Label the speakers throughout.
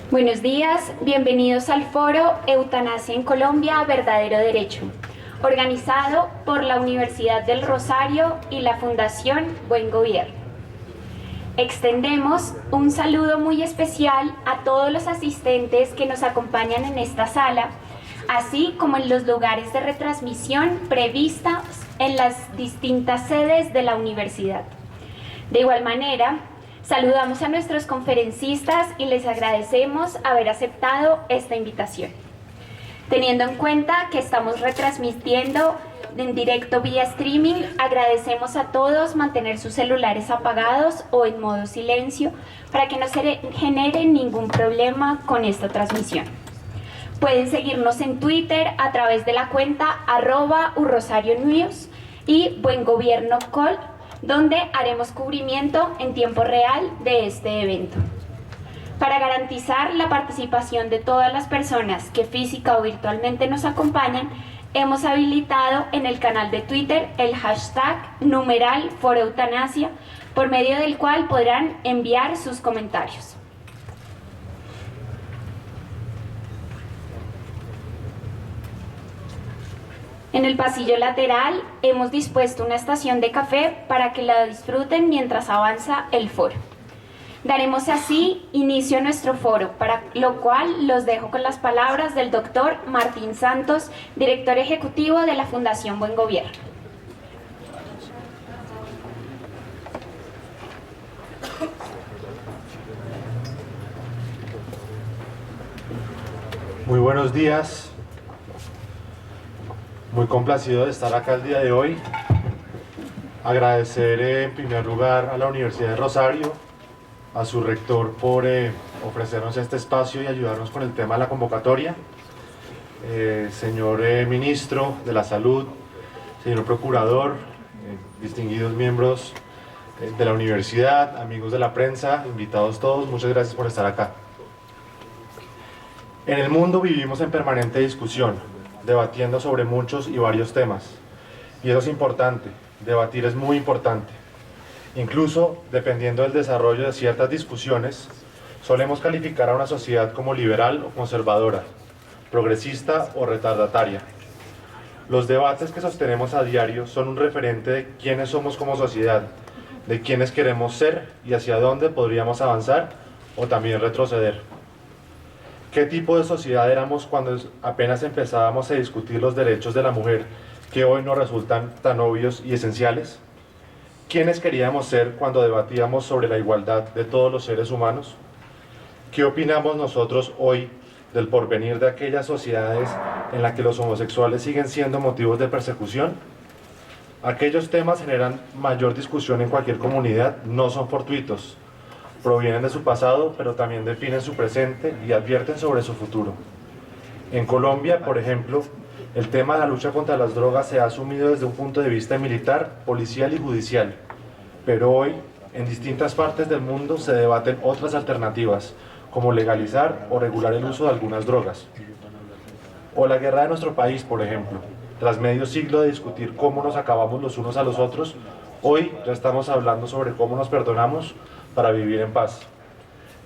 Speaker 1: Buenos días, bienvenidos al foro Eutanasia en Colombia, Verdadero Derecho, organizado por la Universidad del Rosario y la Fundación Buen Gobierno. Extendemos un saludo muy especial a todos los asistentes que nos acompañan en esta sala, así como en los lugares de retransmisión previstas en las distintas sedes de la universidad. De igual manera, saludamos a nuestros conferencistas y les agradecemos haber aceptado esta invitación. Teniendo en cuenta que estamos retransmitiendo en directo vía streaming, agradecemos a todos mantener sus celulares apagados o en modo silencio para que no se genere ningún problema con esta transmisión. Pueden seguirnos en Twitter a través de la cuenta @urrosarionews y Buen Gobierno Col, donde haremos cubrimiento en tiempo real de este evento. Para garantizar la participación de todas las personas que física o virtualmente nos acompañan, hemos habilitado en el canal de Twitter el hashtag #ForoEutanasia, por medio del cual podrán enviar sus comentarios. En el pasillo lateral hemos dispuesto una estación de café para que la disfruten mientras avanza el foro. Daremos así inicio a nuestro foro, para lo cual los dejo con las palabras del doctor Martín Santos, director ejecutivo de la Fundación Buen Gobierno.
Speaker 2: Muy buenos días. Muy complacido de estar acá el día de hoy. Agradecer en primer lugar a la Universidad de Rosario, a su rector por ofrecernos este espacio y ayudarnos con el tema de la convocatoria. Señor ministro de la Salud, señor procurador, distinguidos miembros de la universidad, amigos de la prensa, invitados todos, muchas gracias por estar acá. En el mundo vivimos en permanente discusión, debatiendo sobre muchos y varios temas. Y eso es importante, debatir es muy importante. Incluso, dependiendo del desarrollo de ciertas discusiones, solemos calificar a una sociedad como liberal o conservadora, progresista o retardataria. Los debates que sostenemos a diario son un referente de quiénes somos como sociedad, de quiénes queremos ser y hacia dónde podríamos avanzar o también retroceder. ¿Qué tipo de sociedad éramos cuando apenas empezábamos a discutir los derechos de la mujer que hoy nos resultan tan obvios y esenciales? ¿Quiénes queríamos ser cuando debatíamos sobre la igualdad de todos los seres humanos? ¿Qué opinamos nosotros hoy del porvenir de aquellas sociedades en las que los homosexuales siguen siendo motivos de persecución? Aquellos temas generan mayor discusión en cualquier comunidad, no son fortuitos. Provienen de su pasado, pero también definen su presente y advierten sobre su futuro. En Colombia, por ejemplo, el tema de la lucha contra las drogas se ha asumido desde un punto de vista militar, policial y judicial. Pero hoy, en distintas partes del mundo, se debaten otras alternativas, como legalizar o regular el uso de algunas drogas. O la guerra de nuestro país, por ejemplo. Tras medio siglo de discutir cómo nos acabamos los unos a los otros, hoy ya estamos hablando sobre cómo nos perdonamos para vivir en paz.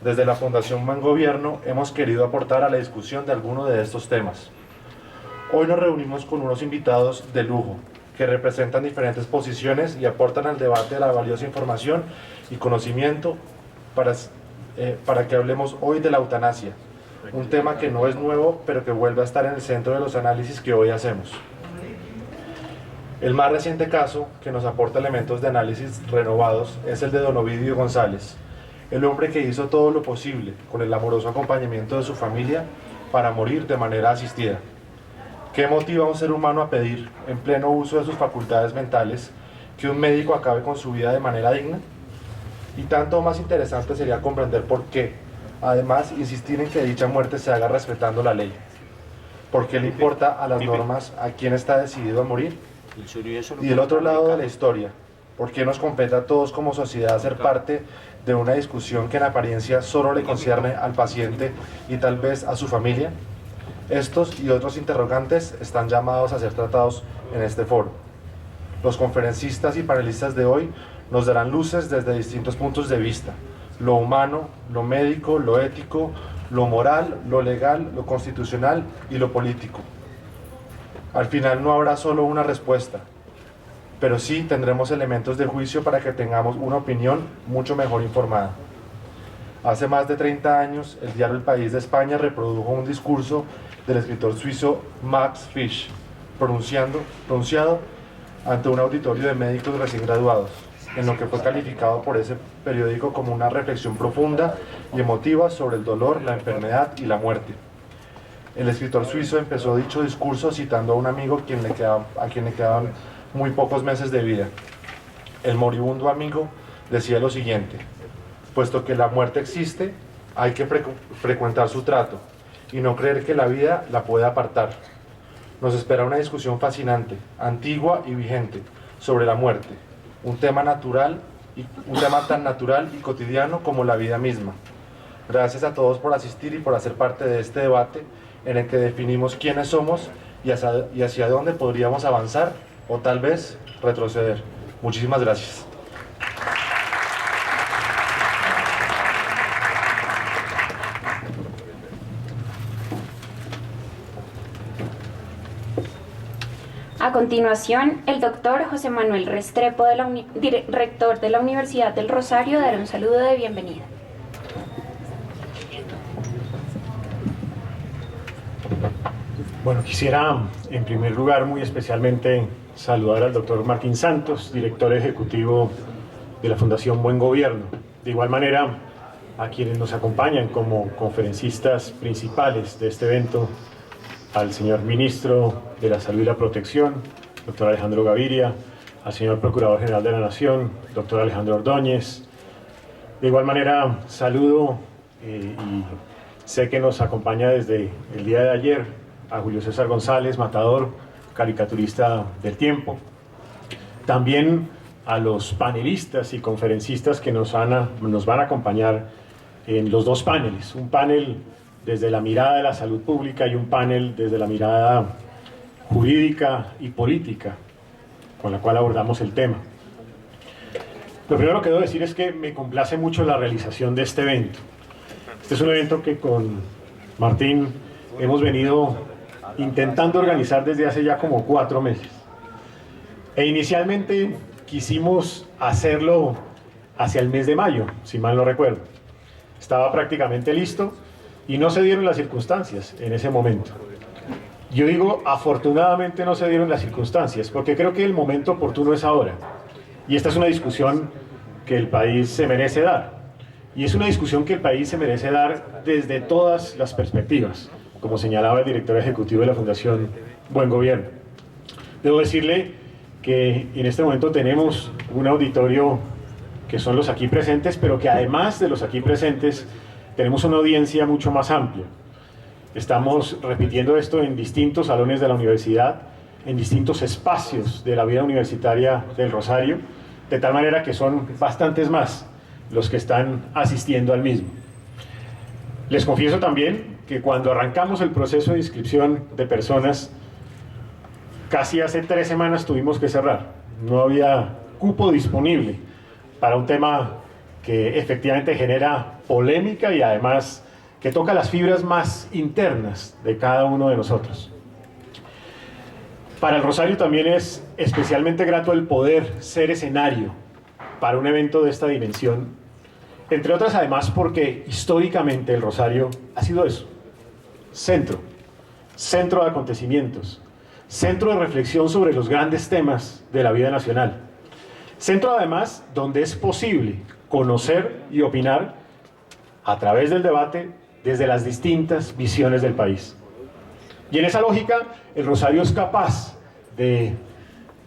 Speaker 2: Desde la Fundación Buen Gobierno hemos querido aportar a la discusión de algunos de estos temas. Hoy nos reunimos con unos invitados de lujo que representan diferentes posiciones y aportan al debate la valiosa información y conocimiento para que hablemos hoy de la eutanasia, un tema que no es nuevo, pero que vuelve a estar en el centro de los análisis que hoy hacemos. El más reciente caso, que nos aporta elementos de análisis renovados, es el de don Ovidio González, el hombre que hizo todo lo posible, con el amoroso acompañamiento de su familia, para morir de manera asistida. ¿Qué motiva a un ser humano a pedir, en pleno uso de sus facultades mentales, que un médico acabe con su vida de manera digna? Y tanto más interesante sería comprender por qué, además, insistir en que dicha muerte se haga respetando la ley. ¿Por qué le importa a las normas a quién está decidido a morir? Y del otro lado de la historia, ¿por qué nos compete a todos como sociedad ser parte de una discusión que en apariencia solo le concierne al paciente y tal vez a su familia? Estos y otros interrogantes están llamados a ser tratados en este foro. Los conferencistas y panelistas de hoy Nos darán luces desde distintos puntos de vista: lo humano, lo médico, lo ético, lo moral, lo legal, lo constitucional y lo político. Al final no habrá solo una respuesta, pero sí tendremos elementos de juicio para que tengamos una opinión mucho mejor informada. Hace más de 30 años, el diario El País de España reprodujo un discurso del escritor suizo Max Frisch, pronunciado ante un auditorio de médicos recién graduados, en lo que fue calificado por ese periódico como una reflexión profunda y emotiva sobre el dolor, la enfermedad y la muerte. El escritor suizo empezó dicho discurso citando a un amigo a quien le quedaban muy pocos meses de vida. El moribundo amigo decía lo siguiente: puesto que la muerte existe, hay que frecuentar su trato y no creer que la vida la puede apartar. Nos espera una discusión fascinante, antigua y vigente, sobre la muerte, un tema tan natural y cotidiano como la vida misma. Gracias a todos por asistir y por hacer parte de este debate en el que definimos quiénes somos y hacia dónde podríamos avanzar o tal vez retroceder. Muchísimas gracias.
Speaker 1: A continuación, el doctor José Manuel Restrepo, rector de la Universidad del Rosario, dará un saludo de bienvenida.
Speaker 3: Bueno, quisiera en primer lugar muy especialmente saludar al doctor Martín Santos, director ejecutivo de la Fundación Buen Gobierno. De igual manera, a quienes nos acompañan como conferencistas principales de este evento, al señor Ministro de la Salud y la Protección, doctor Alejandro Gaviria, al señor Procurador General de la Nación, doctor Alejandro Ordóñez. De igual manera, saludo y sé que nos acompaña desde el día de ayer a Julio César González, Matador, caricaturista del Tiempo. También a los panelistas y conferencistas que nos van a acompañar en los dos paneles. Un panel desde la mirada de la salud pública y un panel desde la mirada jurídica y política, con la cual abordamos el tema. Lo primero que debo decir es que me complace mucho la realización de este evento. Este es un evento que con Martín hemos venido intentando organizar desde hace ya como 4 meses. E inicialmente quisimos hacerlo hacia el mes de mayo, si mal no recuerdo. Estaba prácticamente listo y no se dieron las circunstancias en ese momento. Yo digo, afortunadamente no se dieron las circunstancias, porque creo que el momento oportuno es ahora. Y esta es una discusión que el país se merece dar. Y es una discusión que el país se merece dar desde todas las perspectivas, como señalaba el director ejecutivo de la Fundación Buen Gobierno. Debo decirle que en este momento tenemos un auditorio que son los aquí presentes, pero que además de los aquí presentes, tenemos una audiencia mucho más amplia. Estamos repitiendo esto en distintos salones de la universidad, en distintos espacios de la vida universitaria del Rosario, de tal manera que son bastantes más los que están asistiendo al mismo. Les confieso también que cuando arrancamos el proceso de inscripción de personas, casi hace 3 semanas tuvimos que cerrar. No había cupo disponible para un tema que efectivamente genera polémica y además que toca las fibras más internas de cada uno de nosotros. Para el Rosario también es especialmente grato el poder ser escenario para un evento de esta dimensión, entre otras además porque históricamente el Rosario ha sido eso: centro de acontecimientos, centro de reflexión sobre los grandes temas de la vida nacional, centro además donde es posible conocer y opinar a través del debate desde las distintas visiones del país. Y en esa lógica, el Rosario es capaz de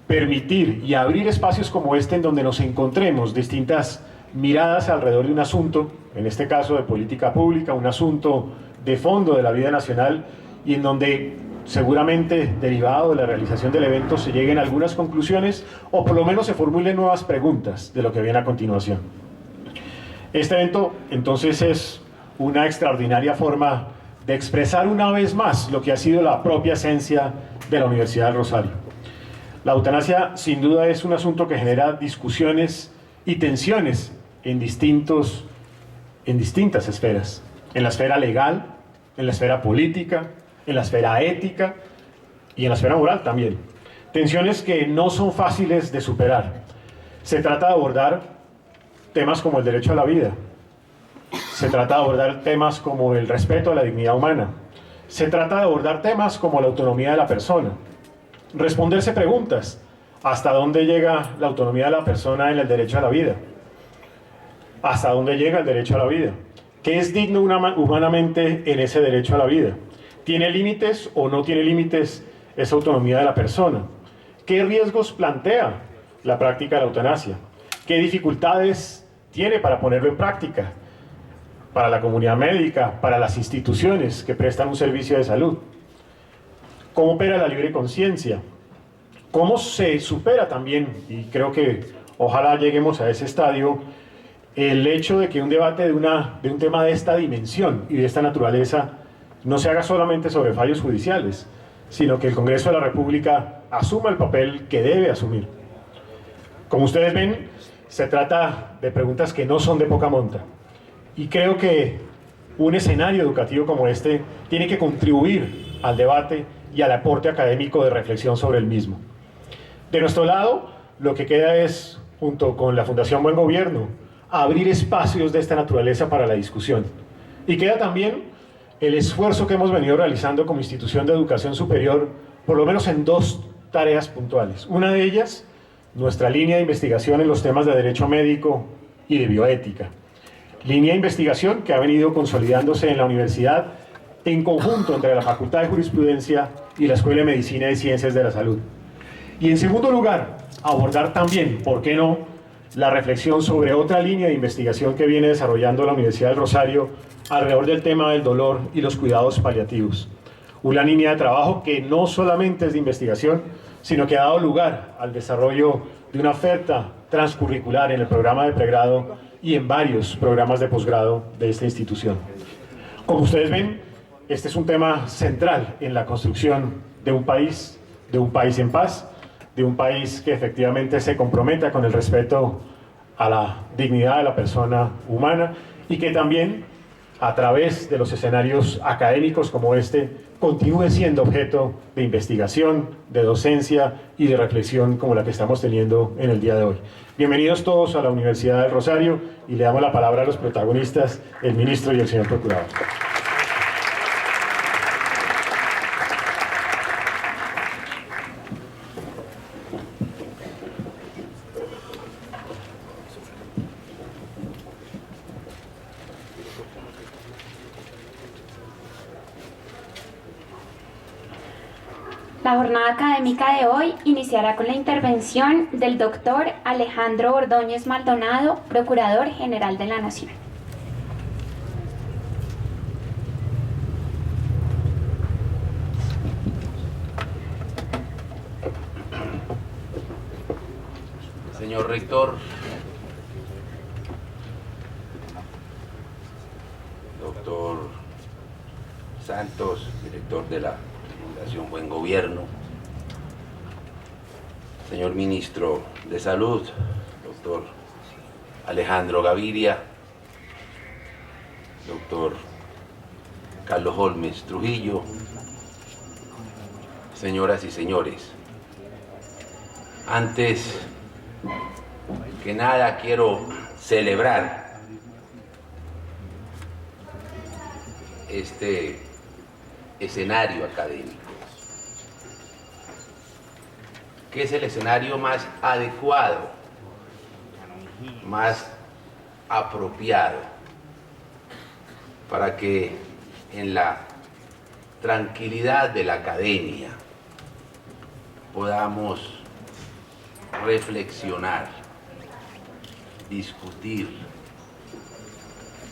Speaker 3: permitir y abrir espacios como este en donde nos encontremos distintas miradas alrededor de un asunto, en este caso de política pública, un asunto de fondo de la vida nacional, y en donde seguramente derivado de la realización del evento se lleguen a algunas conclusiones o por lo menos se formulen nuevas preguntas de lo que viene a continuación. Este evento entonces es una extraordinaria forma de expresar una vez más lo que ha sido la propia esencia de la Universidad del Rosario. La eutanasia sin duda es un asunto que genera discusiones y tensiones en distintas esferas, en la esfera legal, en la esfera política, en la esfera ética y en la esfera moral también. Tensiones que no son fáciles de superar. Se trata de abordar temas como el derecho a la vida. Se trata de abordar temas como el respeto a la dignidad humana. Se trata de abordar temas como la autonomía de la persona. Responderse preguntas. ¿Hasta dónde llega la autonomía de la persona en el derecho a la vida? ¿Hasta dónde llega el derecho a la vida? ¿Qué es digno humanamente en ese derecho a la vida? ¿Tiene límites o no tiene límites esa autonomía de la persona? ¿Qué riesgos plantea la práctica de la eutanasia? ¿Qué dificultades tiene para ponerlo en práctica? Para la comunidad médica, para las instituciones que prestan un servicio de salud. ¿Cómo opera la libre conciencia? ¿Cómo se supera también, y creo que ojalá lleguemos a ese estadio, el hecho de que un debate de un tema de esta dimensión y de esta naturaleza no se haga solamente sobre fallos judiciales, sino que el Congreso de la República asuma el papel que debe asumir? Como ustedes ven, se trata de preguntas que no son de poca monta. Y creo que un escenario educativo como este tiene que contribuir al debate y al aporte académico de reflexión sobre el mismo. De nuestro lado, lo que queda es, junto con la Fundación Buen Gobierno, abrir espacios de esta naturaleza para la discusión. Y queda también el esfuerzo que hemos venido realizando como institución de educación superior, por lo menos en dos tareas puntuales. Una de ellas, nuestra línea de investigación en los temas de derecho médico y de bioética. Línea de investigación que ha venido consolidándose en la universidad en conjunto entre la Facultad de Jurisprudencia y la Escuela de Medicina y Ciencias de la Salud. Y en segundo lugar, abordar también, ¿por qué no?, la reflexión sobre otra línea de investigación que viene desarrollando la Universidad del Rosario alrededor del tema del dolor y los cuidados paliativos. Una línea de trabajo que no solamente es de investigación, sino que ha dado lugar al desarrollo de una oferta transcurricular en el programa de pregrado y en varios programas de posgrado de esta institución. Como ustedes ven, este es un tema central en la construcción de un país en paz, de un país que efectivamente se comprometa con el respeto a la dignidad de la persona humana y que también, a través de los escenarios académicos como este, continúe siendo objeto de investigación, de docencia y de reflexión como la que estamos teniendo en el día de hoy. Bienvenidos todos a la Universidad del Rosario y le damos la palabra a los protagonistas, el ministro y el señor procurador.
Speaker 1: La jornada académica de hoy iniciará con la intervención del doctor Alejandro Ordóñez Maldonado, Procurador General de la Nación.
Speaker 4: Señor Rector, doctor Santos, director de la Fundación Buen Gobierno, señor Ministro de Salud, doctor Alejandro Gaviria, doctor Carlos Holmes Trujillo, señoras y señores, antes que nada quiero celebrar este escenario académico, que es el escenario más adecuado, más apropiado para que en la tranquilidad de la academia podamos reflexionar, discutir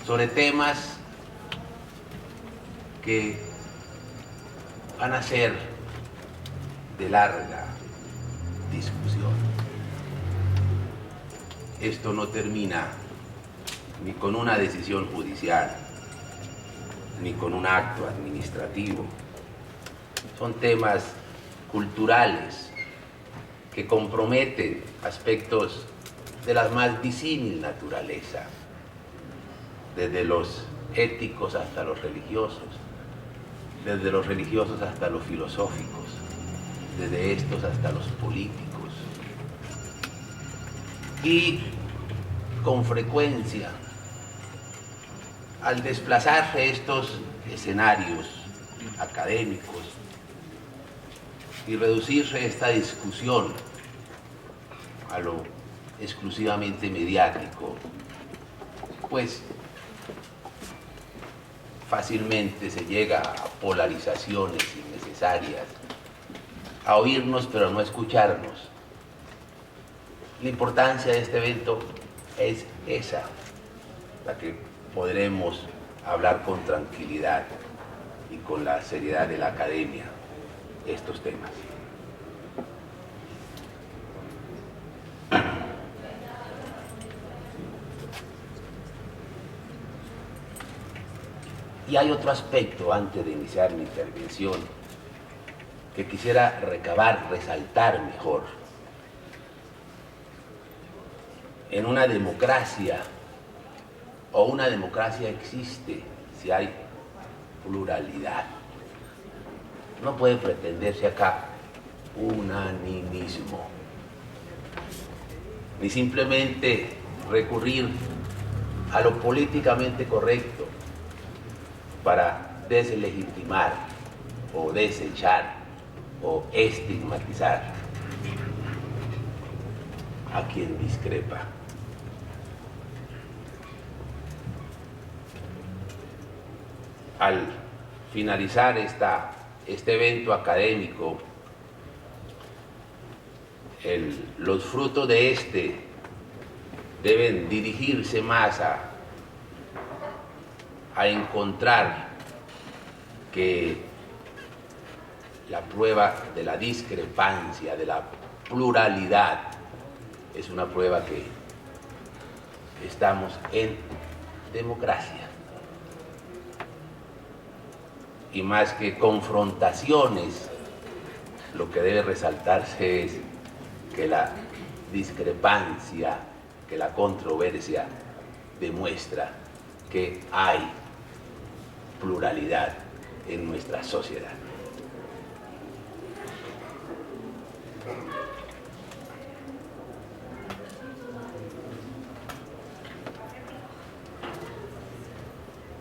Speaker 4: sobre temas que van a ser de larga discusión. Esto no termina ni con una decisión judicial, ni con un acto administrativo. Son temas culturales que comprometen aspectos de la más disímil naturaleza, desde los éticos hasta los religiosos, desde los religiosos hasta los filosóficos, desde estos hasta los políticos. Y con frecuencia, al desplazarse estos escenarios académicos y reducirse esta discusión a lo exclusivamente mediático, pues fácilmente se llega a polarizaciones innecesarias, a oírnos pero no escucharnos. La importancia de este evento es esa, la que podremos hablar con tranquilidad y con la seriedad de la academia estos temas. Y hay otro aspecto antes de iniciar mi intervención que quisiera recabar, resaltar mejor. En una democracia, o una democracia existe si hay pluralidad. No puede pretenderse acá unanimismo, ni simplemente recurrir a lo políticamente correcto para deslegitimar o desechar o estigmatizar a quien discrepa. Al finalizar este evento académico, los frutos de este deben dirigirse más a encontrar que la prueba de la discrepancia, de la pluralidad, es una prueba que estamos en democracia. Y más que confrontaciones, lo que debe resaltarse es que la discrepancia, que la controversia demuestra que hay pluralidad en nuestra sociedad.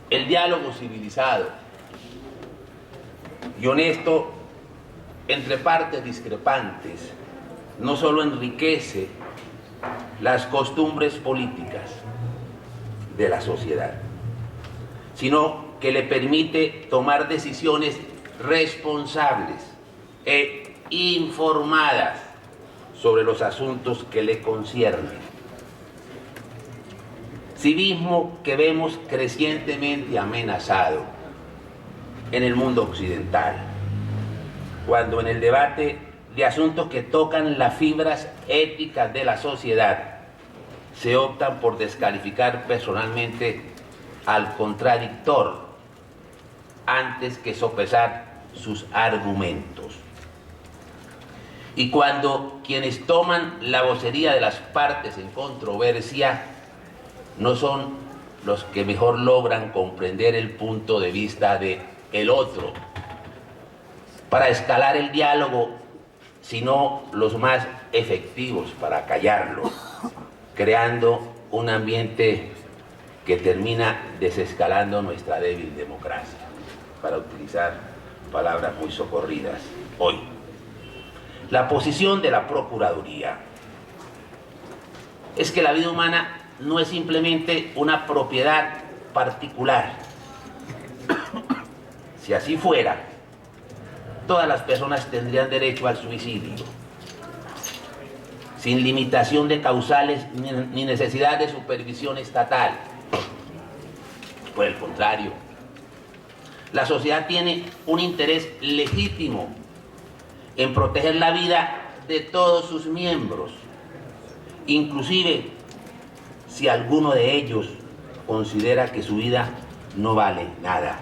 Speaker 4: El diálogo civilizado y honesto entre partes discrepantes no solo enriquece las costumbres políticas de la sociedad, sino que le permite tomar decisiones responsables e informadas sobre los asuntos que le conciernen. Civismo que vemos crecientemente amenazado en el mundo occidental, cuando en el debate de asuntos que tocan las fibras éticas de la sociedad se optan por descalificar personalmente al contradictor antes que sopesar sus argumentos. Y cuando quienes toman la vocería de las partes en controversia no son los que mejor logran comprender el punto de vista de el otro para escalar el diálogo, sino los más efectivos para callarlo, creando un ambiente que termina desescalando nuestra débil democracia, para utilizar palabras muy socorridas hoy. La posición de la Procuraduría es que la vida humana no es simplemente una propiedad particular. Si así fuera, todas las personas tendrían derecho al suicidio, sin limitación de causales ni necesidad de supervisión estatal. Por el contrario, la sociedad tiene un interés legítimo en proteger la vida de todos sus miembros, inclusive si alguno de ellos considera que su vida no vale nada,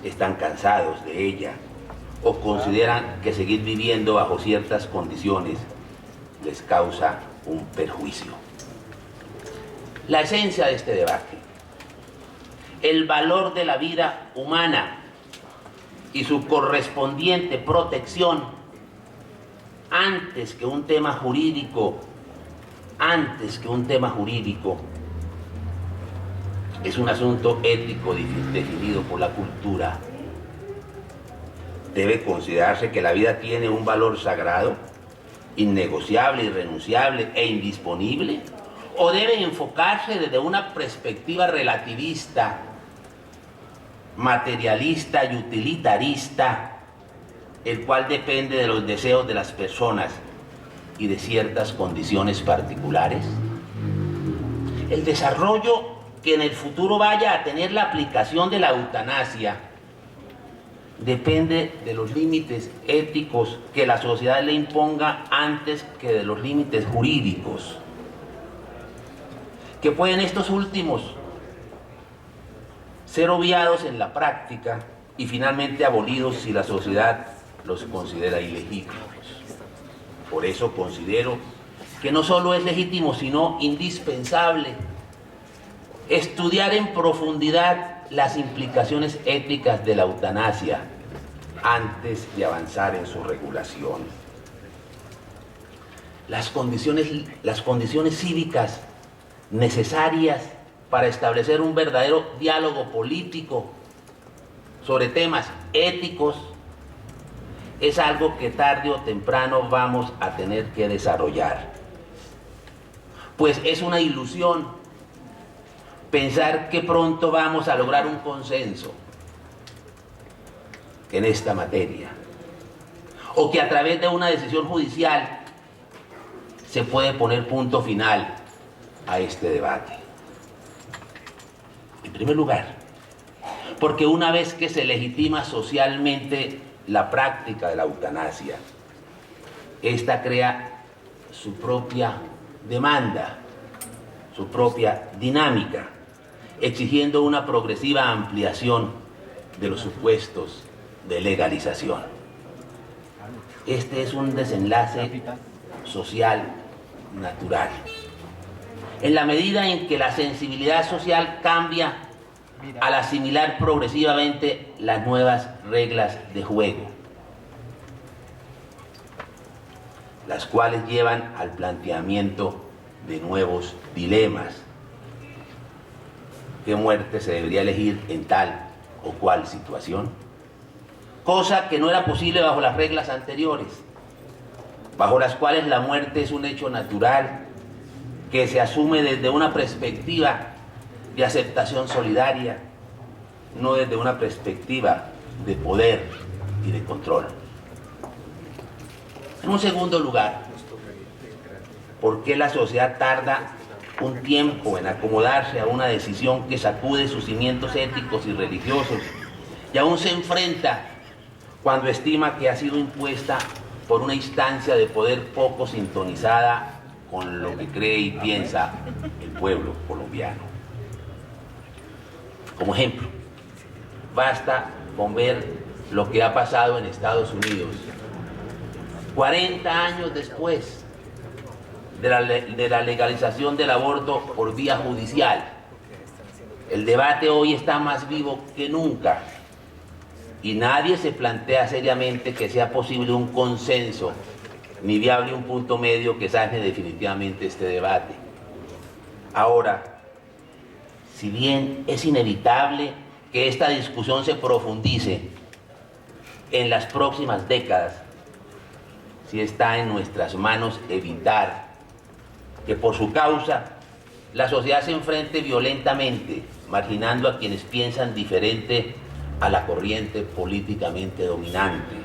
Speaker 4: están cansados de ella o consideran que seguir viviendo bajo ciertas condiciones les causa un perjuicio. La esencia de este debate, el valor de la vida humana y su correspondiente protección antes que un tema jurídico, es un asunto ético definido por la cultura. Debe considerarse que la vida tiene un valor sagrado, innegociable, irrenunciable e indisponible, o debe enfocarse desde una perspectiva relativista, materialista y utilitarista, el cual depende de los deseos de las personas y de ciertas condiciones particulares. El desarrollo que en el futuro vaya a tener la aplicación de la eutanasia depende de los límites éticos que la sociedad le imponga antes que de los límites jurídicos, que pueden estos últimos ser obviados en la práctica y finalmente abolidos si la sociedad los considera ilegítimos. Por eso considero que no solo es legítimo, sino indispensable estudiar en profundidad las implicaciones éticas de la eutanasia antes de avanzar en su regulación. Las condiciones cívicas necesarias para establecer un verdadero diálogo político sobre temas éticos es algo que tarde o temprano vamos a tener que desarrollar. Pues es una ilusión pensar que pronto vamos a lograr un consenso en esta materia, o que a través de una decisión judicial se puede poner punto final a este debate. En primer lugar, porque una vez que se legitima socialmente la práctica de la eutanasia, esta crea su propia demanda, su propia dinámica, exigiendo una progresiva ampliación de los supuestos de legalización. Este es un desenlace social natural. En la medida en que la sensibilidad social cambia al asimilar progresivamente las nuevas reglas de juego, las cuales llevan al planteamiento de nuevos dilemas. ¿Qué muerte se debería elegir en tal o cual situación? Cosa que no era posible bajo las reglas anteriores, bajo las cuales la muerte es un hecho natural que se asume desde una perspectiva de aceptación solidaria, no desde una perspectiva de poder y de control. En un segundo lugar, ¿por qué la sociedad tarda un tiempo en acomodarse a una decisión que sacude sus cimientos éticos y religiosos y aún se enfrenta cuando estima que ha sido impuesta por una instancia de poder poco sintonizada con lo que cree y piensa el pueblo colombiano? Como ejemplo, basta con ver lo que ha pasado en Estados Unidos 40 años después de la legalización del aborto por vía judicial. El debate hoy está más vivo que nunca y nadie se plantea seriamente que sea posible un consenso ni viable un punto medio que sane definitivamente este debate. Ahora, si bien es inevitable que esta discusión se profundice en las próximas décadas, sí está en nuestras manos evitar que por su causa la sociedad se enfrente violentamente, marginando a quienes piensan diferente a la corriente políticamente dominante,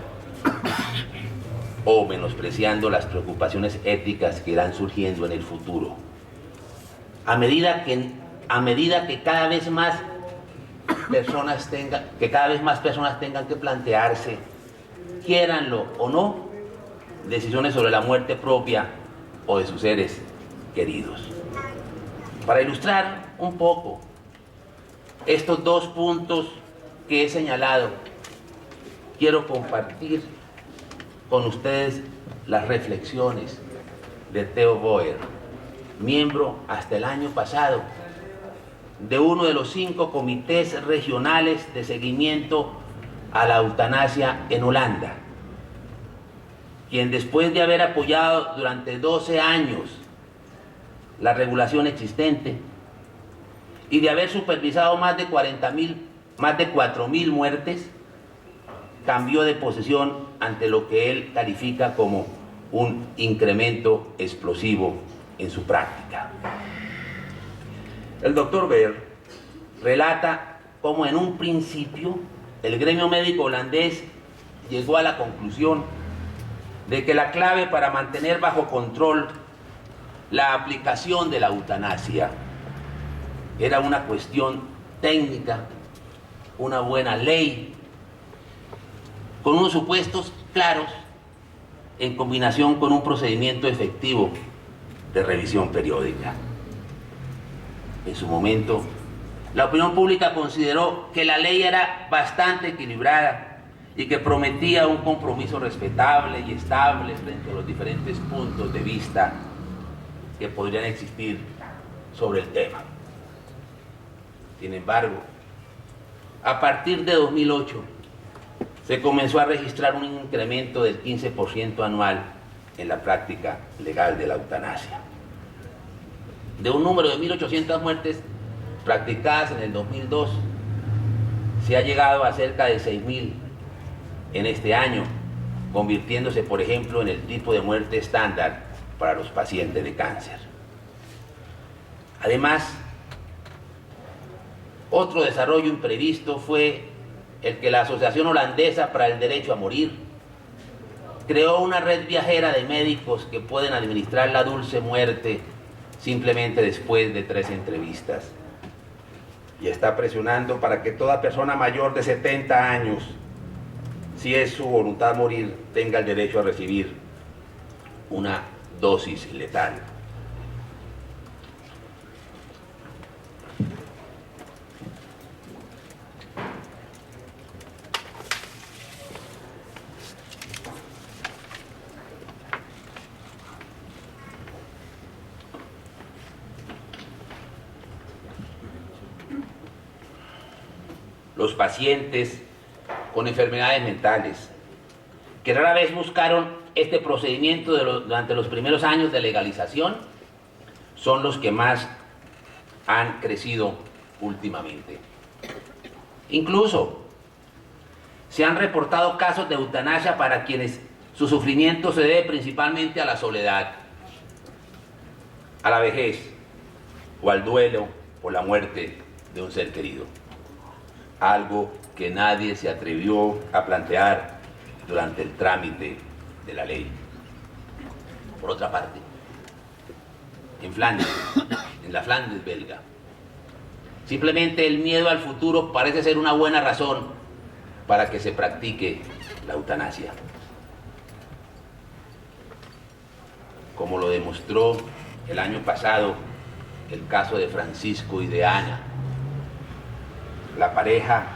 Speaker 4: o menospreciando las preocupaciones éticas que irán surgiendo en el futuro. A medida que cada vez más personas tengan que plantearse, quiéranlo o no, decisiones sobre la muerte propia o de sus seres queridos. Para ilustrar un poco estos dos puntos que he señalado, quiero compartir con ustedes las reflexiones de Theo Boer, miembro hasta el año pasado de uno de los 5 comités regionales de seguimiento a la eutanasia en Holanda, quien después de haber apoyado durante 12 años la regulación existente y de haber supervisado más de 4.000 muertes, cambió de posición ante lo que él califica como un incremento explosivo en su práctica. El doctor Baer relata cómo en un principio el gremio médico holandés llegó a la conclusión de que la clave para mantener bajo control la aplicación de la eutanasia era una cuestión técnica, una buena ley, con unos supuestos claros, en combinación con un procedimiento efectivo de revisión periódica. En su momento, la opinión pública consideró que la ley era bastante equilibrada y que prometía un compromiso respetable y estable frente a los diferentes puntos de vista que podrían existir sobre el tema. Sin embargo, a partir de 2008, se comenzó a registrar un incremento del 15% anual en la práctica legal de la eutanasia. De un número de 1.800 muertes practicadas en el 2002, se ha llegado a cerca de 6.000 en este año, convirtiéndose, por ejemplo, en el tipo de muerte estándar para los pacientes de cáncer. Además, otro desarrollo imprevisto fue el que la Asociación Holandesa para el Derecho a Morir creó una red viajera de médicos que pueden administrar la dulce muerte simplemente después de 3 entrevistas. Y está presionando para que toda persona mayor de 70 años, si es su voluntad morir, tenga el derecho a recibir una dosis letal. Los pacientes con enfermedades mentales, que rara vez buscaron este procedimiento durante los primeros años de legalización, son los que más han crecido últimamente. Incluso se han reportado casos de eutanasia para quienes su sufrimiento se debe principalmente a la soledad, a la vejez o al duelo por la muerte de un ser querido. Algo que nadie se atrevió a plantear durante el trámite de la ley. Por otra parte, en Flandes, en la Flandes belga, simplemente el miedo al futuro parece ser una buena razón para que se practique la eutanasia. Como lo demostró el año pasado el caso de Francisco y de Ana, la pareja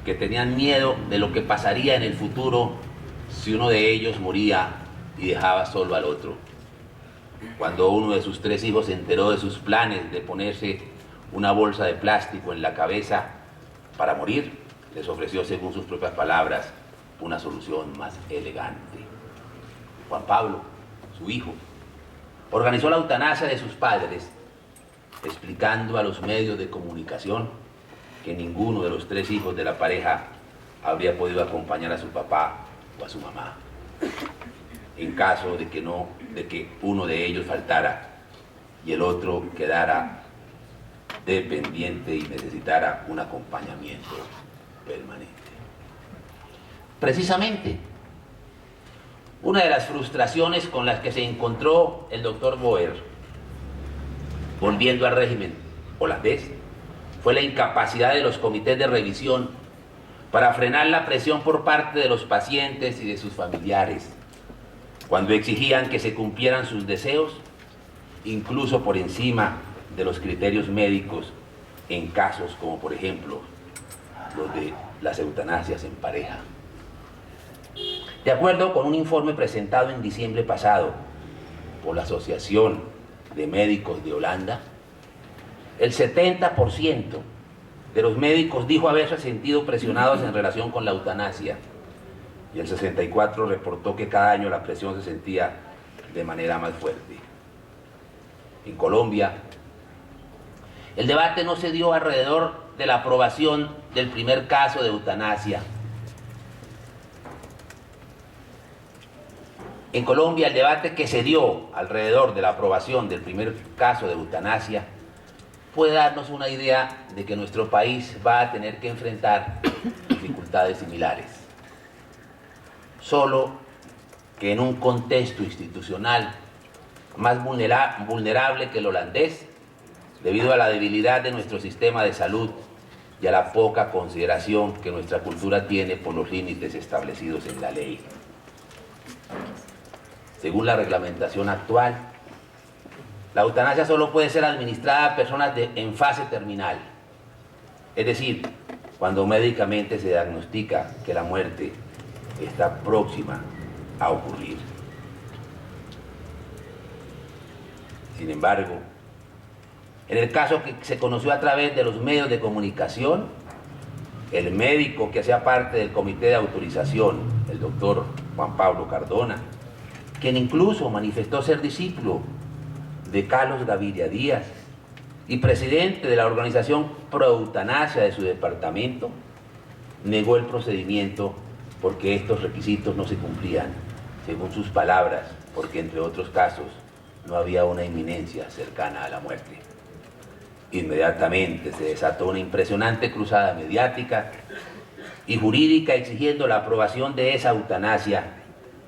Speaker 4: que tenían miedo de lo que pasaría en el futuro si uno de ellos moría y dejaba solo al otro. Cuando uno de sus 3 hijos se enteró de sus planes de ponerse una bolsa de plástico en la cabeza para morir, les ofreció, según sus propias palabras, una solución más elegante. Juan Pablo, su hijo, organizó la eutanasia de sus padres, explicando a los medios de comunicación que ninguno de los 3 hijos de la pareja habría podido acompañar a su papá o a su mamá, en caso de que uno de ellos faltara y el otro quedara dependiente y necesitara un acompañamiento permanente. Precisamente, una de las frustraciones con las que se encontró el doctor Baer, volviendo al régimen holandés, fue la incapacidad de los comités de revisión para frenar la presión por parte de los pacientes y de sus familiares, cuando exigían que se cumplieran sus deseos, incluso por encima de los criterios médicos, en casos como, por ejemplo, los de las eutanasias en pareja. De acuerdo con un informe presentado en diciembre pasado por la Asociación de médicos de Holanda, el 70% de los médicos dijo haberse sentido presionados en relación con la eutanasia y el 64% reportó que cada año la presión se sentía de manera más fuerte. En Colombia, el debate no se dio alrededor de la aprobación del primer caso de eutanasia. En Colombia, el debate que se dio alrededor de la aprobación del primer caso de eutanasia puede darnos una idea de que nuestro país va a tener que enfrentar dificultades similares. Solo que en un contexto institucional más vulnerable que el holandés, debido a la debilidad de nuestro sistema de salud y a la poca consideración que nuestra cultura tiene por los límites establecidos en la ley. Según la reglamentación actual, la eutanasia solo puede ser administrada a personas en fase terminal, es decir, cuando médicamente se diagnostica que la muerte está próxima a ocurrir. Sin embargo, en el caso que se conoció a través de los medios de comunicación, el médico que hacía parte del comité de autorización, el doctor Juan Pablo Cardona, quien incluso manifestó ser discípulo de Carlos Gaviria Díaz y presidente de la organización pro eutanasia de su departamento, negó el procedimiento porque estos requisitos no se cumplían, según sus palabras, porque entre otros casos no había una inminencia cercana a la muerte. Inmediatamente se desató una impresionante cruzada mediática y jurídica exigiendo la aprobación de esa eutanasia,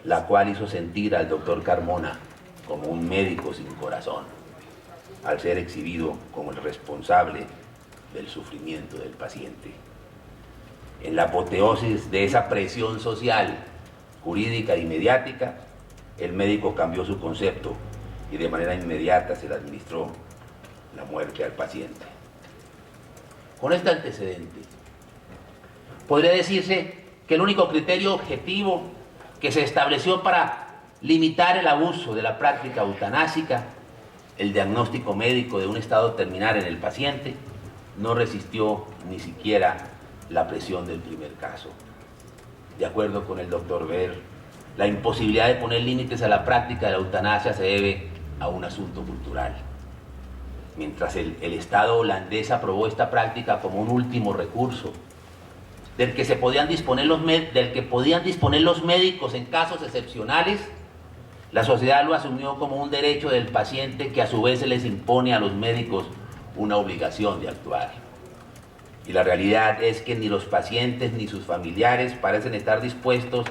Speaker 4: la cual hizo sentir al doctor Carmona como un médico sin corazón, al ser exhibido como el responsable del sufrimiento del paciente. En la apoteosis de esa presión social, jurídica y mediática, el médico cambió su concepto y de manera inmediata se le administró la muerte al paciente. Con este antecedente, podría decirse que el único criterio objetivo que se estableció para limitar el abuso de la práctica eutanásica, el diagnóstico médico de un estado terminal en el paciente, no resistió ni siquiera la presión del primer caso. De acuerdo con el doctor Ver, la imposibilidad de poner límites a la práctica de la eutanasia se debe a un asunto cultural. Mientras el Estado holandés aprobó esta práctica como un último recurso, del que podían disponer los médicos en casos excepcionales, la sociedad lo asumió como un derecho del paciente que a su vez se les impone a los médicos una obligación de actuar. Y la realidad es que ni los pacientes ni sus familiares parecen estar dispuestos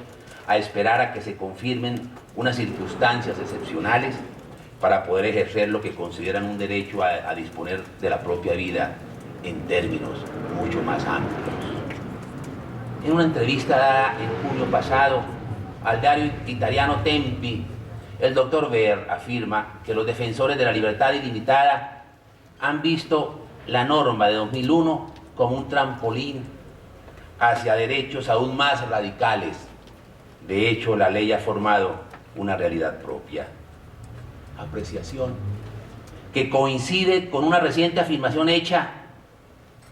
Speaker 4: a esperar a que se confirmen unas circunstancias excepcionales para poder ejercer lo que consideran un derecho a disponer de la propia vida en términos mucho más amplios. En una entrevista dada en junio pasado al diario italiano Tempi, el doctor Ver afirma que los defensores de la libertad ilimitada han visto la norma de 2001 como un trampolín hacia derechos aún más radicales. De hecho, la ley ha formado una realidad propia. Apreciación que coincide con una reciente afirmación hecha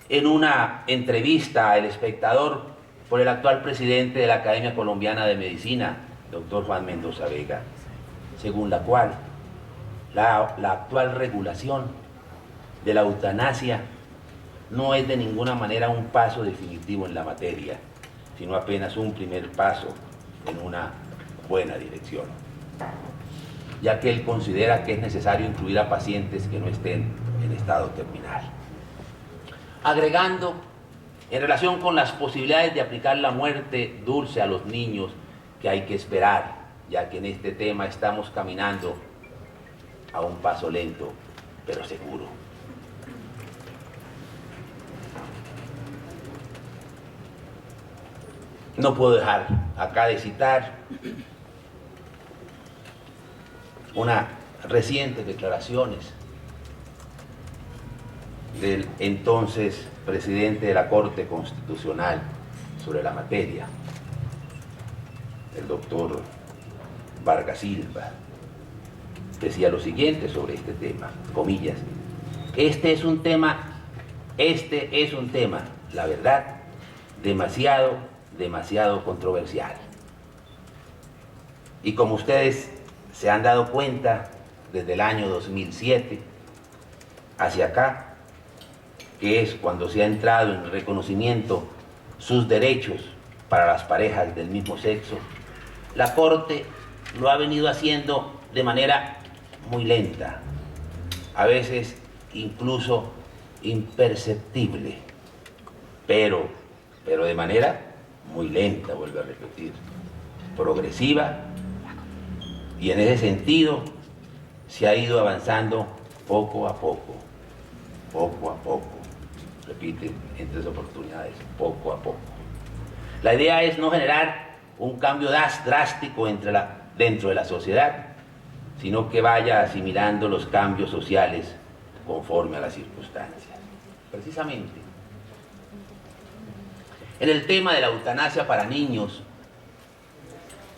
Speaker 4: en una entrevista al Espectador por el actual presidente de la Academia Colombiana de Medicina, doctor Juan Mendoza Vega, según la cual la actual regulación de la eutanasia no es de ninguna manera un paso definitivo en la materia, sino apenas un primer paso en una buena dirección, ya que él considera que es necesario incluir a pacientes que no estén en estado terminal. Agregando, en relación con las posibilidades de aplicar la muerte dulce a los niños, que hay que esperar, ya que en este tema estamos caminando a un paso lento, pero seguro. No puedo dejar acá de citar unas recientes declaraciones del entonces presidente de la Corte Constitucional sobre la materia, el doctor Vargas Silva, decía lo siguiente sobre este tema, comillas: este es un tema, la verdad, demasiado controversial. Y como ustedes se han dado cuenta, desde el año 2007 hacia acá, que es cuando se ha entrado en el reconocimiento sus derechos para las parejas del mismo sexo, la Corte lo ha venido haciendo de manera muy lenta, a veces incluso imperceptible, pero de manera muy lenta, vuelvo a repetir, progresiva, y en ese sentido se ha ido avanzando poco a poco, repite en 3 oportunidades, poco a poco. La idea es no generar un cambio drástico dentro de la sociedad, sino que vaya asimilando los cambios sociales conforme a las circunstancias. Precisamente, en el tema de la eutanasia para niños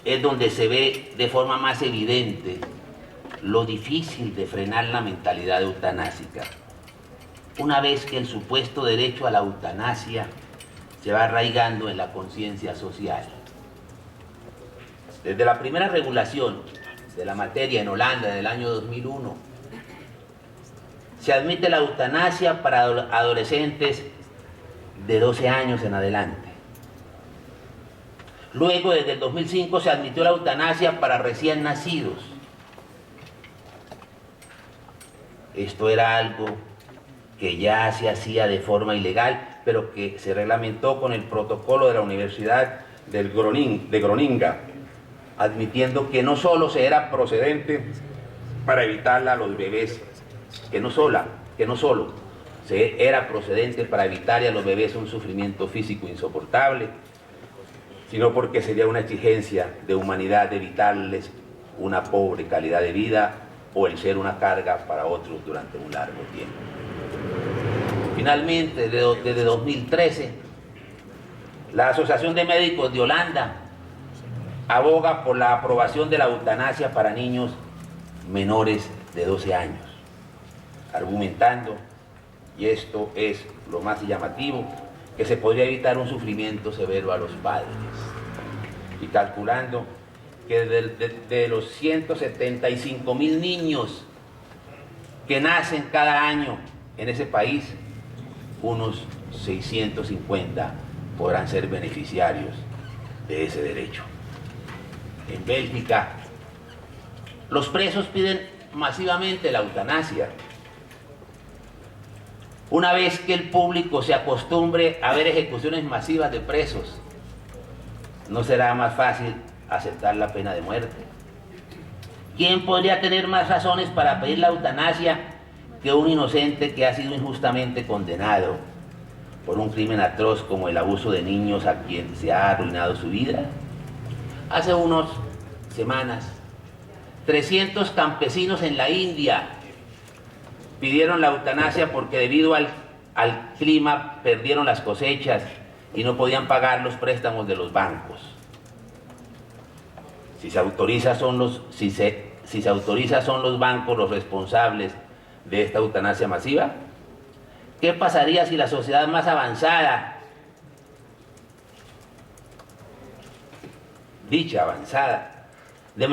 Speaker 4: es donde se ve de forma más evidente lo difícil de frenar la mentalidad eutanásica, una vez que el supuesto derecho a la eutanasia se va arraigando en la conciencia social. Desde la primera regulación de la materia en Holanda en el año 2001, se admite la eutanasia para adolescentes de 12 años en adelante. Luego, desde el 2005, se admitió la eutanasia para recién nacidos. Esto era algo que ya se hacía de forma ilegal, pero que se reglamentó con el protocolo de la Universidad de Groninga, admitiendo que no solo se era procedente para evitarla a los bebés, que no solo se era procedente para evitarle a los bebés un sufrimiento físico insoportable, sino porque sería una exigencia de humanidad de evitarles una pobre calidad de vida o el ser una carga para otros durante un largo tiempo. Finalmente, desde 2013, la Asociación de Médicos de Holanda aboga por la aprobación de la eutanasia para niños menores de 12 años, argumentando, y esto es lo más llamativo, que se podría evitar un sufrimiento severo a los padres, y calculando que de los 175.000 niños que nacen cada año en ese país, unos 650 podrán ser beneficiarios de ese derecho. En Bélgica, los presos piden masivamente la eutanasia. Una vez que el público se acostumbre a ver ejecuciones masivas de presos, no será más fácil aceptar la pena de muerte. ¿Quién podría tener más razones para pedir la eutanasia que un inocente que ha sido injustamente condenado por un crimen atroz como el abuso de niños a quien se ha arruinado su vida? Hace unas semanas, 300 campesinos en la India pidieron la eutanasia porque debido al clima perdieron las cosechas y no podían pagar los préstamos de los bancos. Si se autoriza son los bancos los responsables de esta eutanasia masiva. ¿Qué pasaría si la sociedad más avanzada, dicha avanzada, de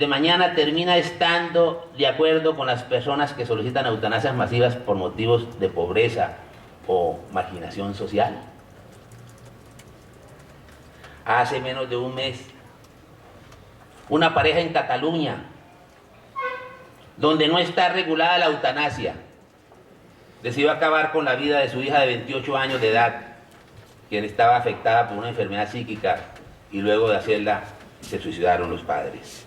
Speaker 4: mañana termina estando de acuerdo con las personas que solicitan eutanasias masivas por motivos de pobreza o marginación social? Hace menos de un mes, una pareja en Cataluña, donde no está regulada la eutanasia, decidió acabar con la vida de su hija de 28 años de edad, quien estaba afectada por una enfermedad psíquica, y luego de hacerla se suicidaron los padres.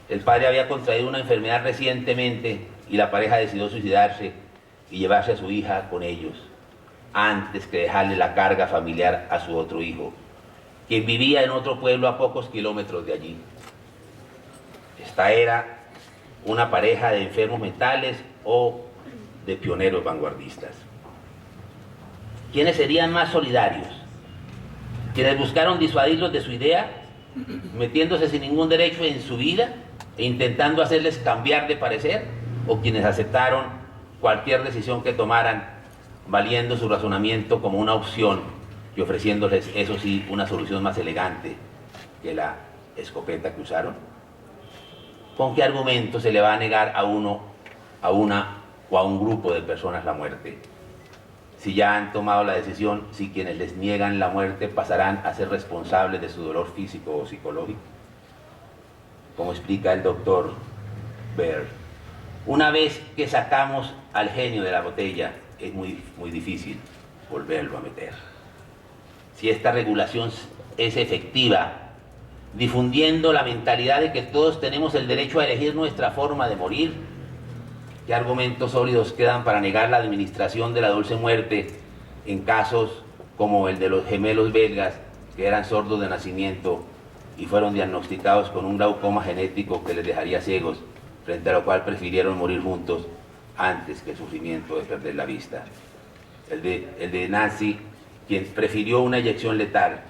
Speaker 4: El padre había contraído una enfermedad recientemente y la pareja decidió suicidarse y llevarse a su hija con ellos, antes que dejarle la carga familiar a su otro hijo, quien vivía en otro pueblo a pocos kilómetros de allí. Esta era una pareja de enfermos mentales o de pioneros vanguardistas. ¿Quiénes serían más solidarios? ¿Quienes buscaron disuadirlos de su idea, metiéndose sin ningún derecho en su vida? intentando hacerles cambiar de parecer, o quienes aceptaron cualquier decisión que tomaran, valiendo su razonamiento como una opción y ofreciéndoles, eso sí, una solución más elegante que la escopeta que usaron? ¿Con qué argumento se le va a negar a uno, a una o a un grupo de personas la muerte? Si ya han tomado la decisión, si quienes les niegan la muerte pasarán a ser responsables de su dolor físico o psicológico. Como explica el doctor Baer, una vez que sacamos al genio de la botella, es muy difícil volverlo a meter. Si esta regulación es efectiva, difundiendo la mentalidad de que todos tenemos el derecho a elegir nuestra forma de morir, ¿qué argumentos sólidos quedan para negar la administración de la dulce muerte en casos como el de los gemelos belgas, que eran sordos de nacimiento y fueron diagnosticados con un glaucoma genético que les dejaría ciegos, frente a lo cual prefirieron morir juntos antes que el sufrimiento de perder la vista? El de Nancy, quien prefirió una inyección letal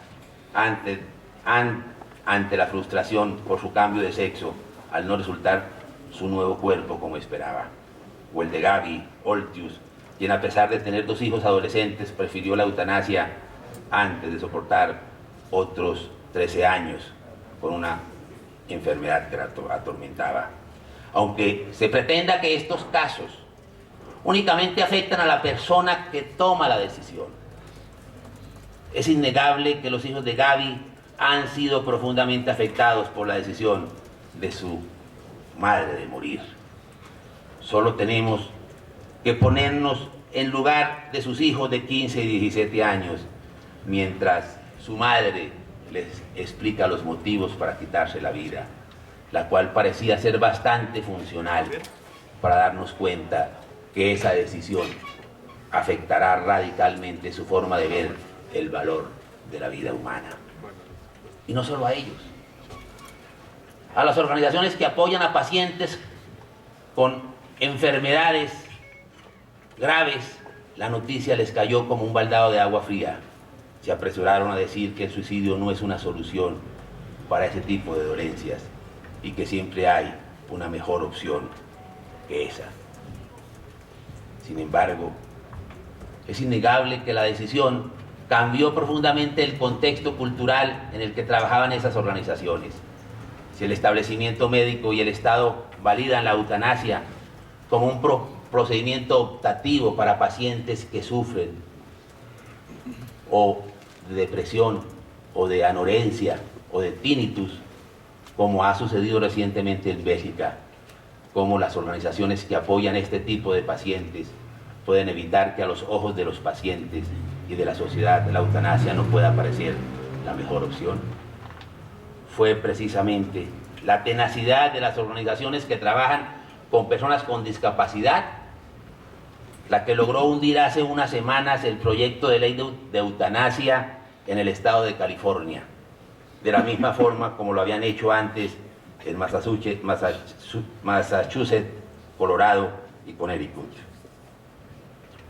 Speaker 4: ante la frustración por su cambio de sexo, al no resultar su nuevo cuerpo como esperaba. O el de Gaby Oltius, quien a pesar de tener 2 hijos adolescentes, prefirió la eutanasia antes de soportar otros 13 años con una enfermedad que la atormentaba. Aunque se pretenda que estos casos únicamente afectan a la persona que toma la decisión, es innegable que los hijos de Gaby han sido profundamente afectados por la decisión de su madre de morir. Solo tenemos que ponernos en lugar de sus hijos de 15 y 17 años, mientras su madre les explica los motivos para quitarse la vida, la cual parecía ser bastante funcional para darnos cuenta que esa decisión afectará radicalmente su forma de ver el valor de la vida humana. Y no solo a ellos, a las organizaciones que apoyan a pacientes con enfermedades graves, la noticia les cayó como un baldado de agua fría. Se apresuraron a decir que el suicidio no es una solución para ese tipo de dolencias y que siempre hay una mejor opción que esa. Sin embargo, es innegable que la decisión cambió profundamente el contexto cultural en el que trabajaban esas organizaciones. Si el establecimiento médico y el Estado validan la eutanasia como un procedimiento optativo para pacientes que sufren o de depresión o de anorencia o de tinnitus, como ha sucedido recientemente en Bélgica, como las organizaciones que apoyan este tipo de pacientes pueden evitar que a los ojos de los pacientes y de la sociedad la eutanasia no pueda parecer la mejor opción. Fue precisamente la tenacidad de las organizaciones que trabajan con personas con discapacidad la que logró hundir hace unas semanas el proyecto de ley de eutanasia en el estado de California, de la misma forma como lo habían hecho antes en Massachusetts, Colorado y Connecticut.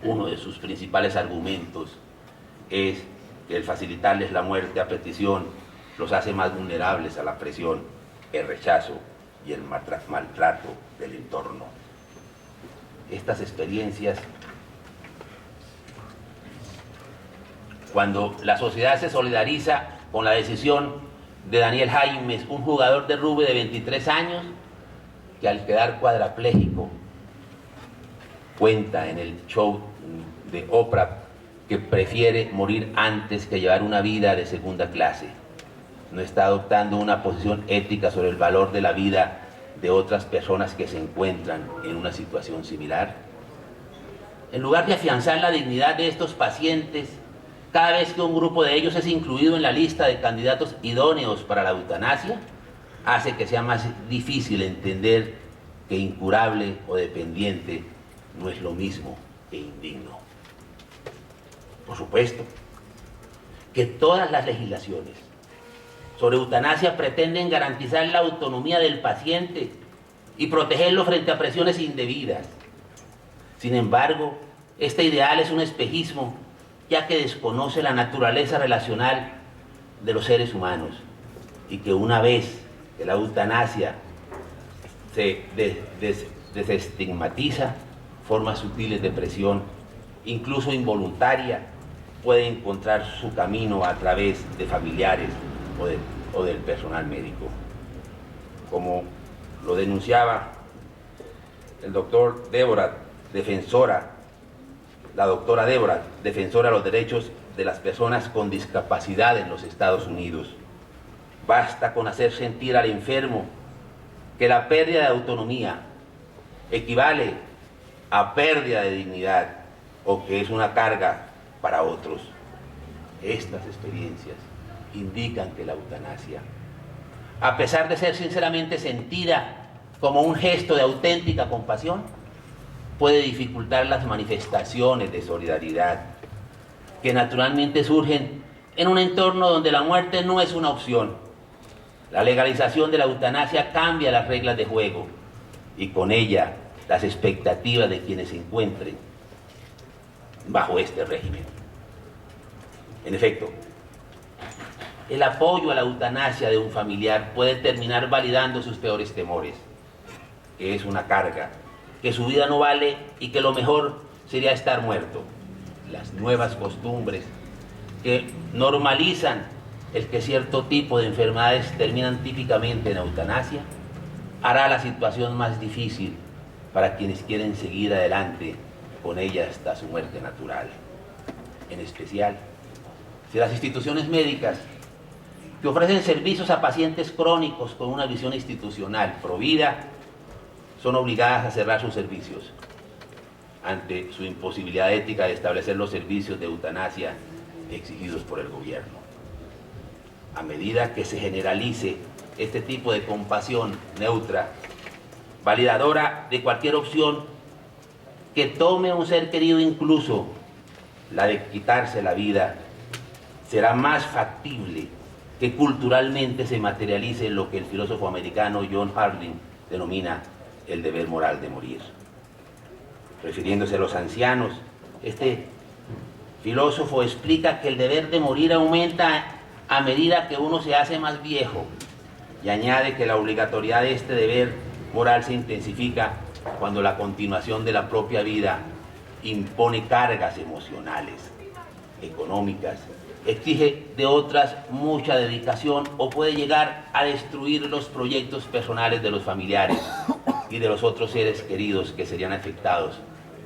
Speaker 4: Uno de sus principales argumentos es que el facilitarles la muerte a petición los hace más vulnerables a la presión, el rechazo y el maltrato del entorno. Estas experiencias, cuando la sociedad se solidariza con la decisión de Daniel Jaimes, un jugador de rugby de 23 años, que al quedar cuadrapléjico cuenta en el show de Oprah que prefiere morir antes que llevar una vida de segunda clase. No está adoptando una posición ética sobre el valor de la vida de otras personas que se encuentran en una situación similar. En lugar de afianzar la dignidad de estos pacientes, cada vez que un grupo de ellos es incluido en la lista de candidatos idóneos para la eutanasia, hace que sea más difícil entender que incurable o dependiente no es lo mismo que indigno. Por supuesto que todas las legislaciones sobre eutanasia pretenden garantizar la autonomía del paciente y protegerlo frente a presiones indebidas. Sin embargo, este ideal es un espejismo, ya que desconoce la naturaleza relacional de los seres humanos y que una vez que la eutanasia se desestigmatiza formas sutiles de presión, incluso involuntaria, puede encontrar su camino a través de familiares o del personal médico. Como lo denunciaba el doctor Débora, la doctora Débora, defensora de los derechos de las personas con discapacidad en los Estados Unidos. Basta con hacer sentir al enfermo que la pérdida de autonomía equivale a pérdida de dignidad o que es una carga para otros. Estas experiencias indican que la eutanasia, a pesar de ser sinceramente sentida como un gesto de auténtica compasión, puede dificultar las manifestaciones de solidaridad que naturalmente surgen en un entorno donde la muerte no es una opción. La legalización de la eutanasia cambia las reglas de juego y con ella las expectativas de quienes se encuentren bajo este régimen. En efecto, el apoyo a la eutanasia de un familiar puede terminar validando sus peores temores, que es una carga, que su vida no vale y que lo mejor sería estar muerto. Las nuevas costumbres que normalizan el que cierto tipo de enfermedades terminan típicamente en eutanasia hará la situación más difícil para quienes quieren seguir adelante con ella hasta su muerte natural. En especial, si las instituciones médicas que ofrecen servicios a pacientes crónicos con una visión institucional provida son obligadas a cerrar sus servicios ante su imposibilidad ética de establecer los servicios de eutanasia exigidos por el gobierno. A medida que se generalice este tipo de compasión neutra, validadora de cualquier opción que tome a un ser querido, incluso la de quitarse la vida, será más factible que culturalmente se materialice lo que el filósofo americano John Harding denomina el deber moral de morir. Refiriéndose a los ancianos, este filósofo explica que el deber de morir aumenta a medida que uno se hace más viejo y añade que la obligatoriedad de este deber moral se intensifica cuando la continuación de la propia vida impone cargas emocionales, económicas, exige de otras mucha dedicación o puede llegar a destruir los proyectos personales de los familiares y de los otros seres queridos que serían afectados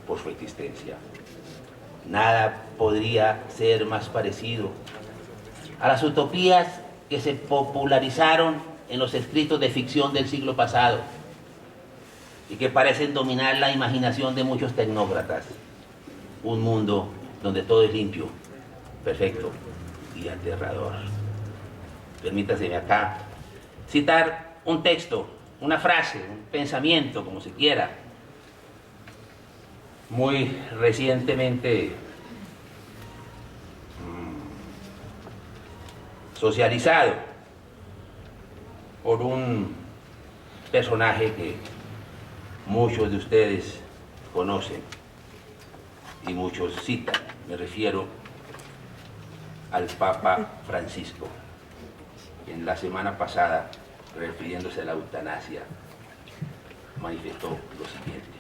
Speaker 4: por su existencia. Nada podría ser más parecido a las utopías que se popularizaron en los escritos de ficción del siglo pasado y que parecen dominar la imaginación de muchos tecnócratas. Un mundo donde todo es limpio, perfecto y aterrador. Permítaseme acá citar un texto, una frase, un pensamiento, como se quiera, muy recientemente socializado por un personaje que muchos de ustedes conocen y muchos citan. Me refiero al Papa Francisco, quien la semana pasada, refiriéndose a la eutanasia, manifestó lo siguiente: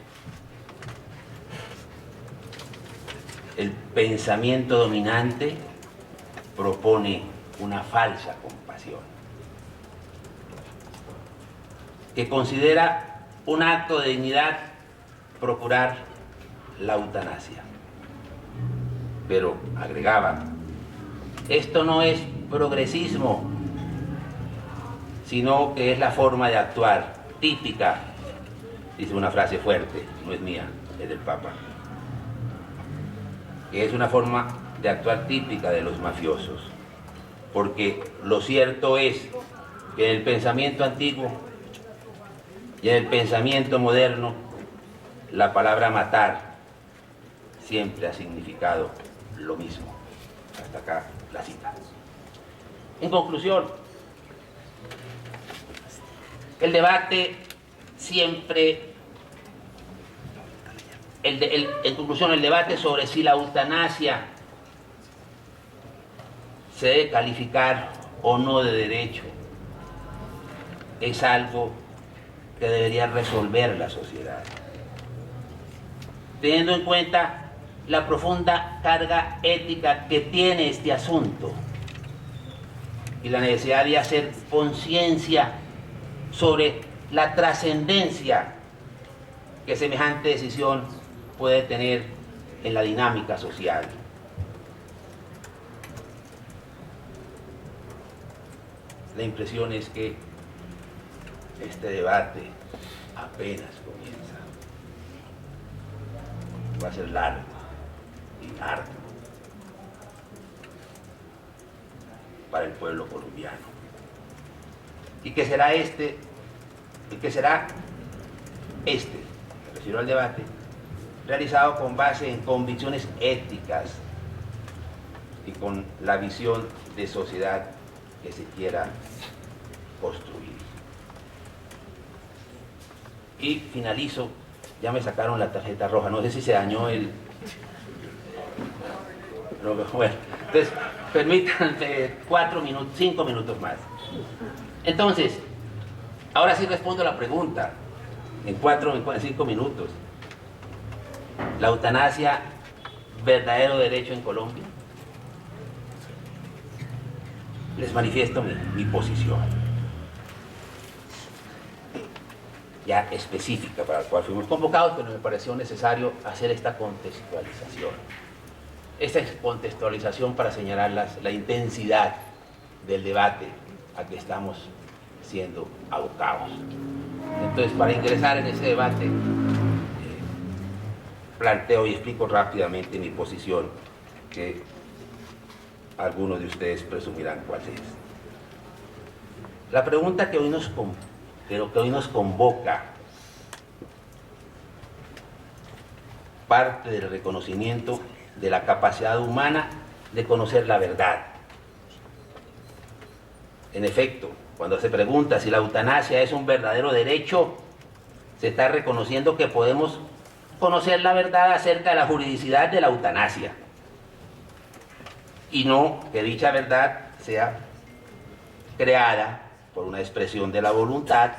Speaker 4: el pensamiento dominante propone una falsa compasión, que considera un acto de dignidad procurar la eutanasia. Pero agregaba, esto no es progresismo, sino que es la forma de actuar típica, dice una frase fuerte, no es mía, es del Papa, que es una forma de actuar típica de los mafiosos, porque lo cierto es que en el pensamiento antiguo y en el pensamiento moderno la palabra matar siempre ha significado lo mismo. Hasta acá la cita. En conclusión, el debate siempre, en conclusión, el debate sobre si la eutanasia se debe calificar o no de derecho es algo que debería resolver la sociedad. Teniendo en cuenta la profunda carga ética que tiene este asunto y la necesidad de hacer conciencia sobre la trascendencia que semejante decisión puede tener en la dinámica social. La impresión es que este debate apenas comienza. Va a ser largo y largo para el pueblo colombiano. Y que será me refiero al debate, realizado con base en convicciones éticas y con la visión de sociedad que se quiera construir. Y finalizo, ya me sacaron la tarjeta roja, no sé si se dañó el... Bueno, entonces, permítanme 5 minutos más. Entonces, ahora sí respondo a la pregunta, en 5 minutos. ¿La eutanasia, verdadero derecho en Colombia? Les manifiesto mi posición, ya específica, para la cual fuimos convocados, pero me pareció necesario hacer esta contextualización. Esta contextualización para señalar la intensidad del debate a que estamos siendo abocados. Entonces, para ingresar en ese debate, planteo y explico rápidamente mi posición, que algunos de ustedes presumirán cuál es. La pregunta que hoy nos convoca parte del reconocimiento de la capacidad humana de conocer la verdad. En efecto, cuando se pregunta si la eutanasia es un verdadero derecho, se está reconociendo que podemos conocer la verdad acerca de la juridicidad de la eutanasia, y no que dicha verdad sea creada por una expresión de la voluntad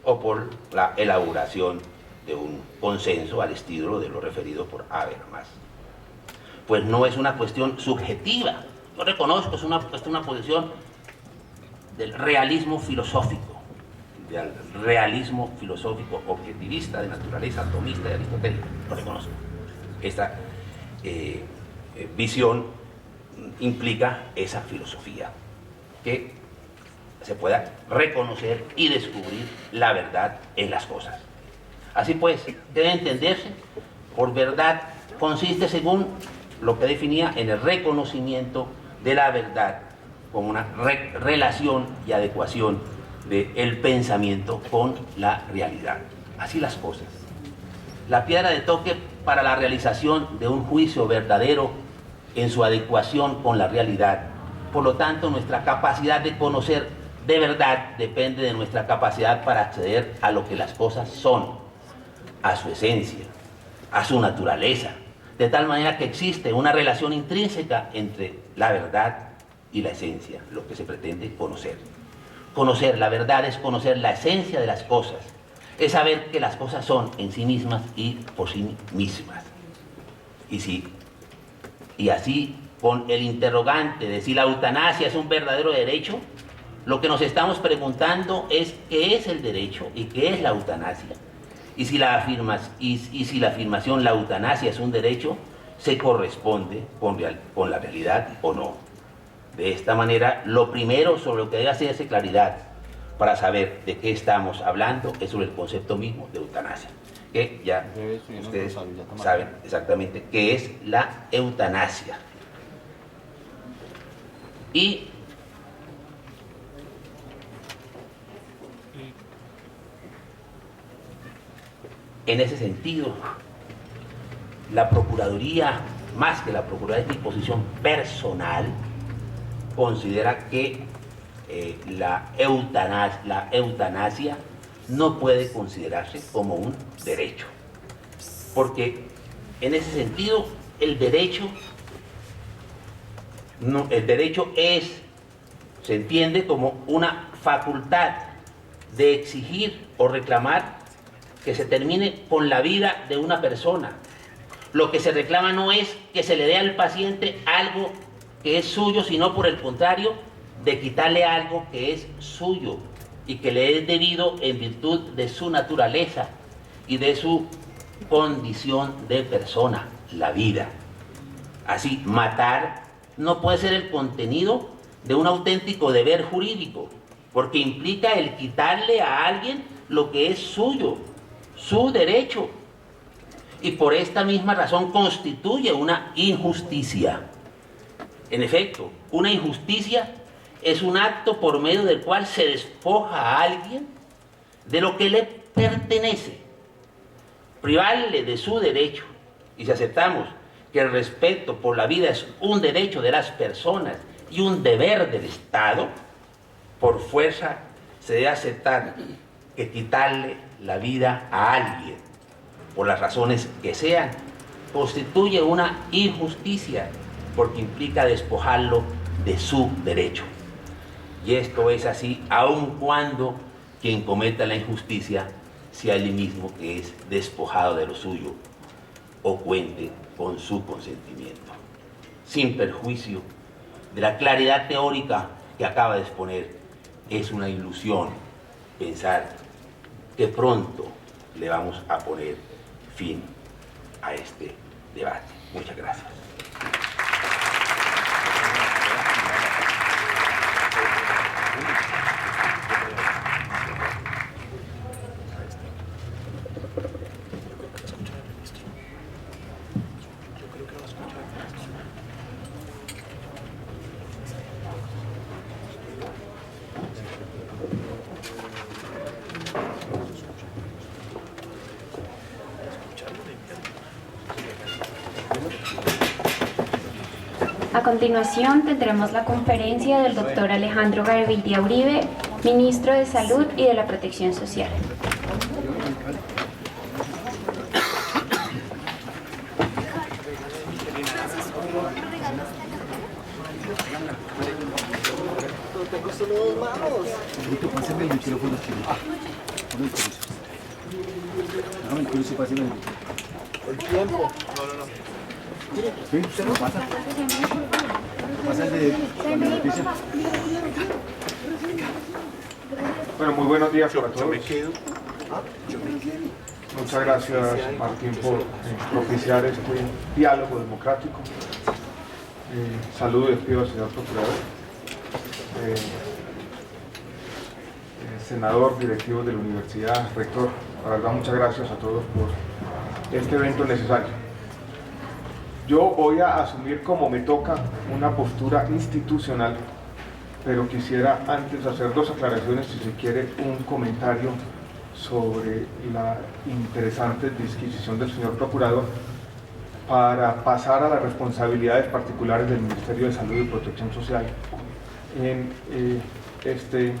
Speaker 4: o por la elaboración de un consenso al estilo de lo referido por Habermas. Pues no es una cuestión subjetiva. Yo reconozco, es una posición del realismo filosófico objetivista, de naturaleza atomista y aristotélica. Lo reconozco. Esta visión implica esa filosofía, que se pueda reconocer y descubrir la verdad en las cosas. Así pues, debe entenderse, por verdad consiste, según lo que definía, en el reconocimiento de la verdad como una relación y adecuación del pensamiento con la realidad. Así las cosas. La piedra de toque para la realización de un juicio verdadero en su adecuación con la realidad. Por lo tanto, nuestra capacidad de conocer de verdad depende de nuestra capacidad para acceder a lo que las cosas son, a su esencia, a su naturaleza, de tal manera que existe una relación intrínseca entre la verdad y la esencia, lo que se pretende conocer. Conocer la verdad es conocer la esencia de las cosas, es saber que las cosas son en sí mismas y por sí mismas. Y así, con el interrogante de si la eutanasia es un verdadero derecho, lo que nos estamos preguntando es qué es el derecho y qué es la eutanasia. Y si la afirmación la eutanasia es un derecho, se corresponde con la realidad o no. De esta manera, lo primero sobre lo que debe hacerse claridad para saber de qué estamos hablando es sobre el concepto mismo de eutanasia, que ya ustedes saben exactamente qué es la eutanasia. Y en ese sentido, la Procuraduría, más que la Procuraduría, es mi posición personal, considera que la eutanasia no puede considerarse como un derecho, porque en ese sentido el derecho se entiende como una facultad de exigir o reclamar que se termine con la vida de una persona. Lo que se reclama no es que se le dé al paciente algo que es suyo, sino por el contrario, de quitarle algo que es suyo y que le es debido en virtud de su naturaleza y de su condición de persona, la vida. Así, matar no puede ser el contenido de un auténtico deber jurídico, porque implica el quitarle a alguien lo que es suyo, su derecho, y por esta misma razón constituye una injusticia. En efecto, una injusticia es un acto por medio del cual se despoja a alguien de lo que le pertenece, privarle de su derecho. Y si aceptamos que el respeto por la vida es un derecho de las personas y un deber del Estado, por fuerza se debe aceptar que quitarle la vida a alguien, por las razones que sean, constituye una injusticia, porque implica despojarlo de su derecho. Y esto es así aun cuando quien cometa la injusticia sea él mismo que es despojado de lo suyo o cuente con su consentimiento, sin perjuicio de la claridad teórica que acaba de exponer. Es una ilusión pensar que pronto le vamos a poner fin a este debate. Muchas gracias.
Speaker 1: A continuación tendremos la conferencia del doctor Alejandro Gaviria Uribe, ministro de Salud y de la Protección Social.
Speaker 5: Pásame el micrófono, el tiempo. Sí, se lo pasa. Pasa el de la noticia.
Speaker 2: Bueno, muy buenos días para todos. Muchas gracias, Martín, por propiciar este diálogo democrático. Saludo y despido al señor procurador, senador, directivos de la universidad, rector. La verdad, muchas gracias a todos por este evento necesario. Yo voy a asumir como me toca una postura institucional, pero quisiera antes hacer dos aclaraciones, si se quiere, un comentario sobre la interesante disquisición del señor procurador para pasar a las responsabilidades particulares del Ministerio de Salud y Protección Social en este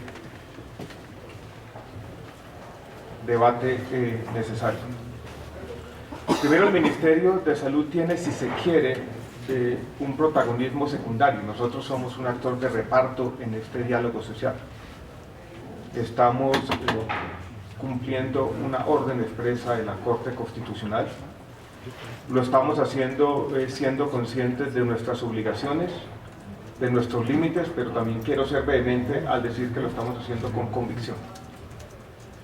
Speaker 2: debate necesario. Primero, el Ministerio de Salud tiene, si se quiere, un protagonismo secundario. Nosotros somos un actor de reparto en este diálogo social. Estamos cumpliendo una orden expresa de la Corte Constitucional. Lo estamos haciendo siendo conscientes de nuestras obligaciones, de nuestros límites, pero también quiero ser vehemente al decir que lo estamos haciendo con convicción.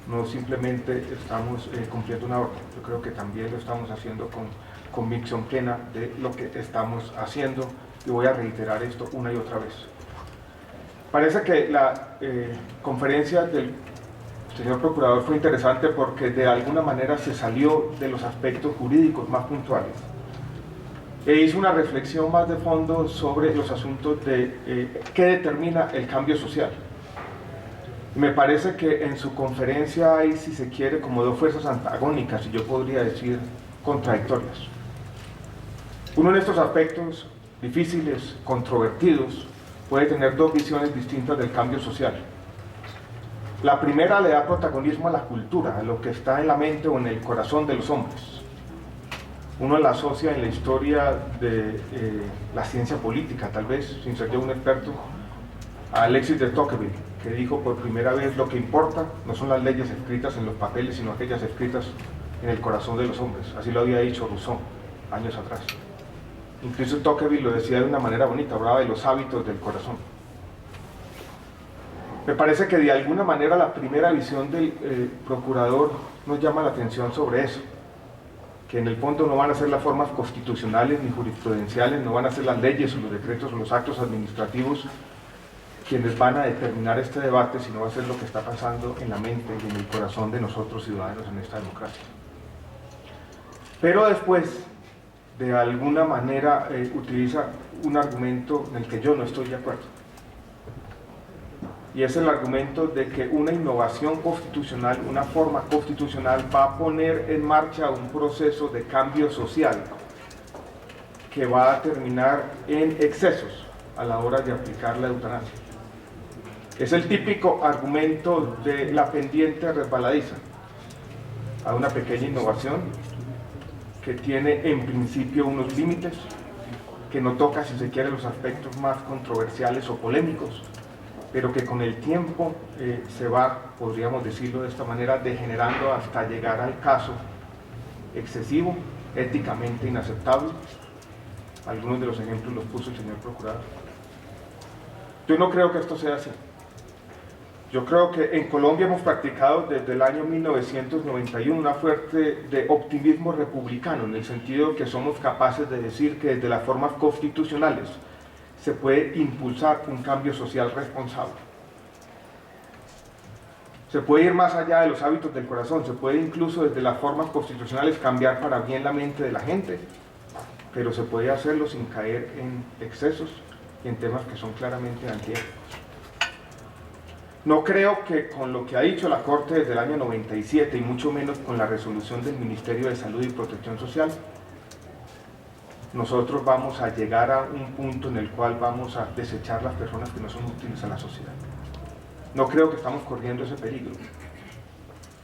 Speaker 2: No simplemente estamos cumpliendo una orden, yo creo que también lo estamos haciendo con convicción plena de lo que estamos haciendo, y voy a reiterar esto una y otra vez. Parece que la conferencia del señor procurador fue interesante porque de alguna manera se salió de los aspectos jurídicos más puntuales e hizo una reflexión más de fondo sobre los asuntos de qué determina el cambio social. Me parece que en su conferencia hay, si se quiere, como dos fuerzas antagónicas, y yo podría decir contradictorias. Uno de estos aspectos difíciles, controvertidos, puede tener dos visiones distintas del cambio social. La primera le da protagonismo a la cultura, a lo que está en la mente o en el corazón de los hombres. Uno la asocia en la historia de la ciencia política, tal vez, sin ser yo un experto,
Speaker 6: a Alexis de Tocqueville, que dijo por primera vez: lo que importa no son las leyes escritas en los papeles, sino aquellas escritas en el corazón de los hombres. Así lo había dicho Rousseau años atrás. Incluso Tocqueville lo decía de una manera bonita, hablaba de los hábitos del corazón. Me parece que de alguna manera la primera visión del procurador nos llama la atención sobre eso, que en el fondo no van a ser las formas constitucionales ni jurisprudenciales, no van a ser las leyes o los decretos o los actos administrativos quienes van a determinar este debate, sino va a ser lo que está pasando en la mente y en el corazón de nosotros ciudadanos en esta democracia. Pero después, de alguna manera, utiliza un argumento en el que yo no estoy de acuerdo. Y es el argumento de que una innovación constitucional, una forma constitucional, va a poner en marcha un proceso de cambio social que va a terminar en excesos a la hora de aplicar la eutanasia. Es el típico argumento de la pendiente resbaladiza a una pequeña innovación que tiene en principio unos límites, que no toca, si se quiere, los aspectos más controversiales o polémicos, pero que con el tiempo se va, podríamos decirlo de esta manera, degenerando hasta llegar al caso excesivo, éticamente inaceptable. Algunos de los ejemplos los puso el señor procurador. Yo no creo que esto sea así. Yo creo que en Colombia hemos practicado desde el año 1991 una fuerte de optimismo republicano, en el sentido que somos capaces de decir que desde las formas constitucionales se puede impulsar un cambio social responsable. Se puede ir más allá de los hábitos del corazón, se puede incluso desde las formas constitucionales cambiar para bien la mente de la gente, pero se puede hacerlo sin caer en excesos y en temas que son claramente antiéticos. No creo que con lo que ha dicho la Corte desde el año 97 y mucho menos con la resolución del Ministerio de Salud y Protección Social, nosotros vamos a llegar a un punto en el cual vamos a desechar las personas que no son útiles a la sociedad. No creo que estamos corriendo ese peligro.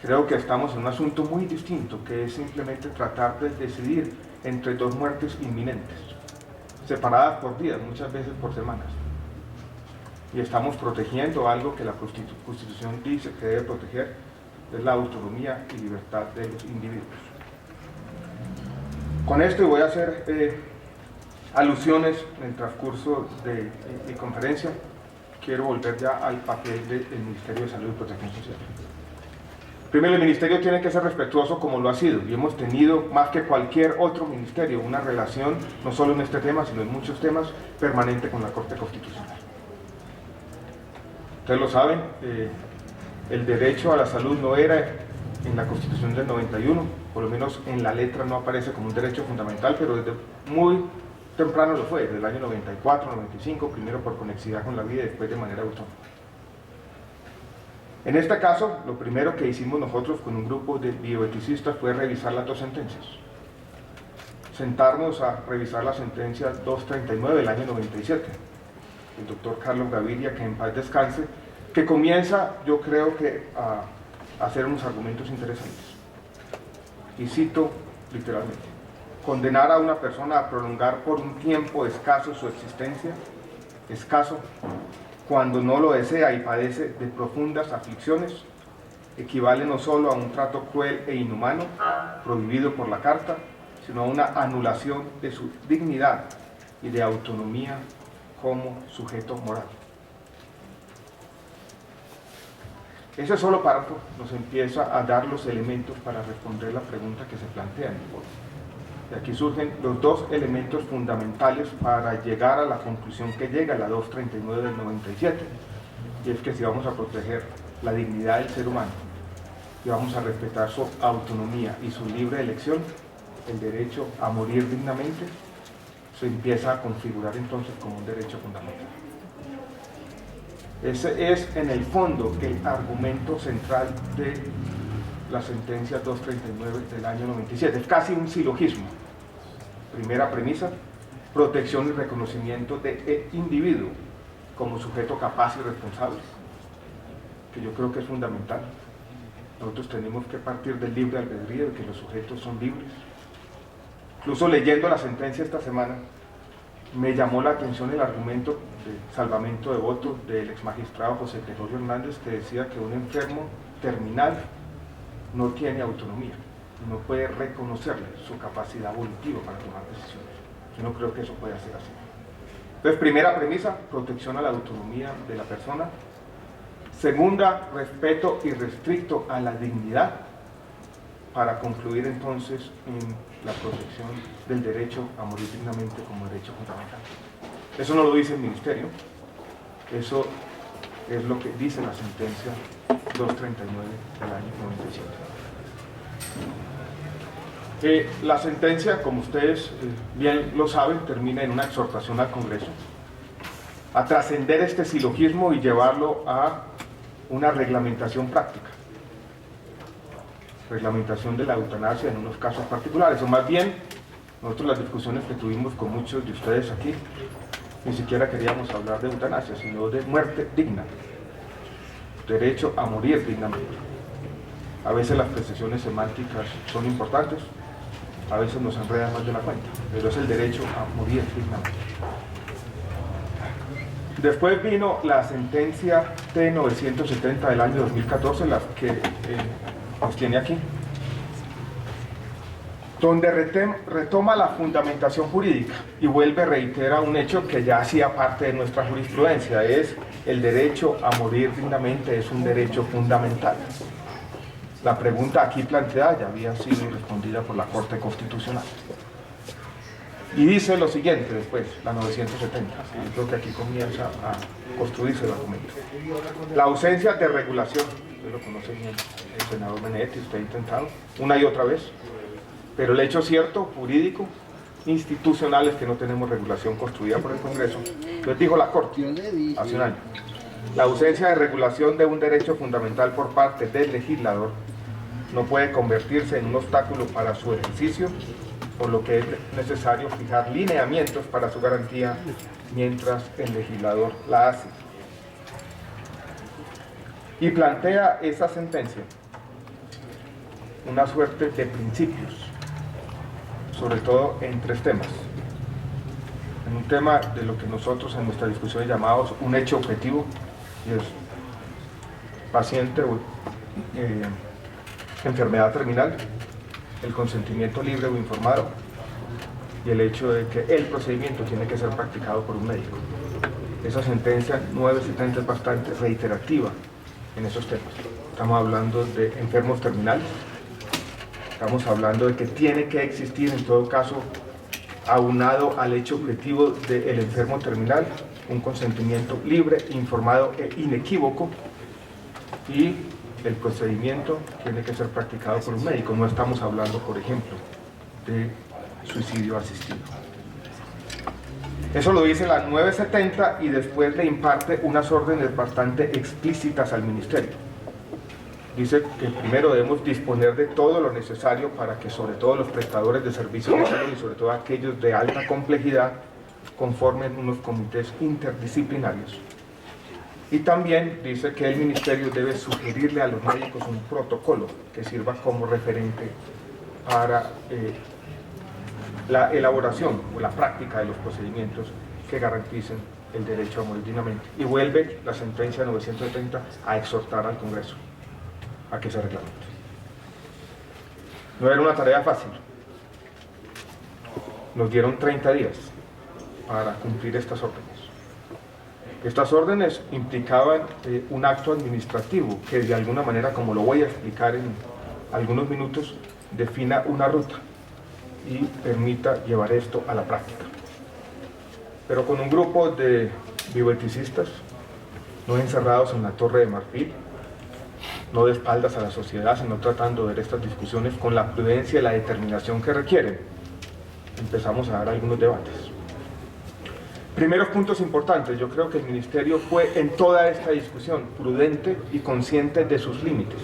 Speaker 6: Creo que estamos en un asunto muy distinto, que es simplemente tratar de decidir entre dos muertes inminentes, separadas por días, muchas veces por semanas. Y estamos protegiendo algo que la Constitución dice que debe proteger, es la autonomía y libertad de los individuos. Con esto voy a hacer alusiones en el transcurso de mi conferencia. Quiero volver ya al papel del Ministerio de Salud y Protección Social. Primero, el Ministerio tiene que ser respetuoso como lo ha sido, y hemos tenido, más que cualquier otro ministerio, una relación, no solo en este tema, sino en muchos temas, permanente con la Corte Constitucional. Ustedes lo saben, el derecho a la salud no era en la Constitución del 91, por lo menos en la letra no aparece como un derecho fundamental, pero desde muy temprano lo fue, desde el año 94, 95, primero por conexidad con la vida y después de manera autónoma. En este caso, lo primero que hicimos nosotros con un grupo de bioeticistas fue revisar las dos sentencias. Sentarnos a revisar la sentencia 239 del año 97. El doctor Carlos Gaviria, que en paz descanse, que comienza, yo creo que a hacer unos argumentos interesantes. Y cito literalmente: condenar a una persona a prolongar por un tiempo escaso su existencia, escaso, cuando no lo desea y padece de profundas aflicciones, equivale no solo a un trato cruel e inhumano, prohibido por la Carta, sino a una anulación de su dignidad y de autonomía como sujeto moral. Ese solo párrafo nos empieza a dar los elementos para responder la pregunta que se plantea en el foro. Y aquí surgen los dos elementos fundamentales para llegar a la conclusión que llega la 239 del 97, y es que si vamos a proteger la dignidad del ser humano y vamos a respetar su autonomía y su libre elección, el derecho a morir dignamente se empieza a configurar entonces como un derecho fundamental. Ese es en el fondo el argumento central de la sentencia 239 del año 97. Es casi un silogismo. Primera premisa: protección y reconocimiento del individuo como sujeto capaz y responsable, que yo creo que es fundamental. Nosotros tenemos que partir del libre albedrío, de que los sujetos son libres. Incluso leyendo la sentencia esta semana, me llamó la atención el argumento de salvamento de voto del exmagistrado José Gregorio Hernández, que decía que un enfermo terminal no tiene autonomía, no puede reconocerle su capacidad evolutiva para tomar decisiones. Yo no creo que eso pueda ser así. Entonces, primera premisa, protección a la autonomía de la persona. Segunda, respeto irrestricto a la dignidad, para concluir entonces en la protección del derecho a morir dignamente como derecho fundamental. Eso no lo dice el Ministerio, eso es lo que dice la sentencia 239 del año 97. La sentencia, como ustedes bien lo saben, termina en una exhortación al Congreso a trascender este silogismo y llevarlo a una reglamentación práctica. Reglamentación de la eutanasia en unos casos particulares, o más bien, nosotros las discusiones que tuvimos con muchos de ustedes aquí, ni siquiera queríamos hablar de eutanasia, sino de muerte digna, derecho a morir dignamente. A veces las precisiones semánticas son importantes, a veces nos enredan más de la cuenta, pero es el derecho a morir dignamente. Después vino la sentencia T970 del año 2014, la que nos tiene aquí, donde retoma la fundamentación jurídica y vuelve a reiterar un hecho que ya hacía parte de nuestra jurisprudencia, es el derecho a morir dignamente es un derecho fundamental. La pregunta aquí planteada ya había sido respondida por la Corte Constitucional. Y dice lo siguiente después, la 970, yo creo que aquí comienza a construirse el argumento. La ausencia de regulación, usted lo conoce bien, el senador Benedetti, usted ha intentado una y otra vez, pero el hecho cierto, jurídico, institucional, es que no tenemos regulación construida por el Congreso. Entonces dijo la Corte, hace un año, la ausencia de regulación de un derecho fundamental por parte del legislador no puede convertirse en un obstáculo para su ejercicio, por lo que es necesario fijar lineamientos para su garantía mientras el legislador la hace. Y plantea esa sentencia una suerte de principios, sobre todo en tres temas. En un tema de lo que nosotros en nuestra discusión llamamos un hecho objetivo, y es paciente o enfermedad terminal, el consentimiento libre o informado y el hecho de que el procedimiento tiene que ser practicado por un médico. Esa sentencia 970 es bastante reiterativa en esos temas. Estamos hablando de enfermos terminales, estamos hablando de que tiene que existir en todo caso, aunado al hecho objetivo del enfermo terminal, un consentimiento libre, informado e inequívoco, y el procedimiento tiene que ser practicado por un médico. No estamos hablando, por ejemplo, de suicidio asistido. Eso lo dice la 970 y después le imparte unas órdenes bastante explícitas al Ministerio. Dice que primero debemos disponer de todo lo necesario para que sobre todo los prestadores de servicios de salud y sobre todo aquellos de alta complejidad conformen unos comités interdisciplinarios. Y también dice que el Ministerio debe sugerirle a los médicos un protocolo que sirva como referente para la elaboración o la práctica de los procedimientos que garanticen el derecho a morir dignamente. Y vuelve la sentencia 970 a exhortar al Congreso a que se reglamente. No era una tarea fácil. Nos dieron 30 días para cumplir estas órdenes. Estas órdenes implicaban un acto administrativo que de alguna manera, como lo voy a explicar en algunos minutos, defina una ruta y permita llevar esto a la práctica. Pero con un grupo de bioeticistas, no encerrados en la Torre de Marfil, no de espaldas a la sociedad, sino tratando de ver estas discusiones con la prudencia y la determinación que requieren, empezamos a dar algunos debates. Primeros puntos importantes. Yo creo que el Ministerio fue en toda esta discusión prudente y consciente de sus límites.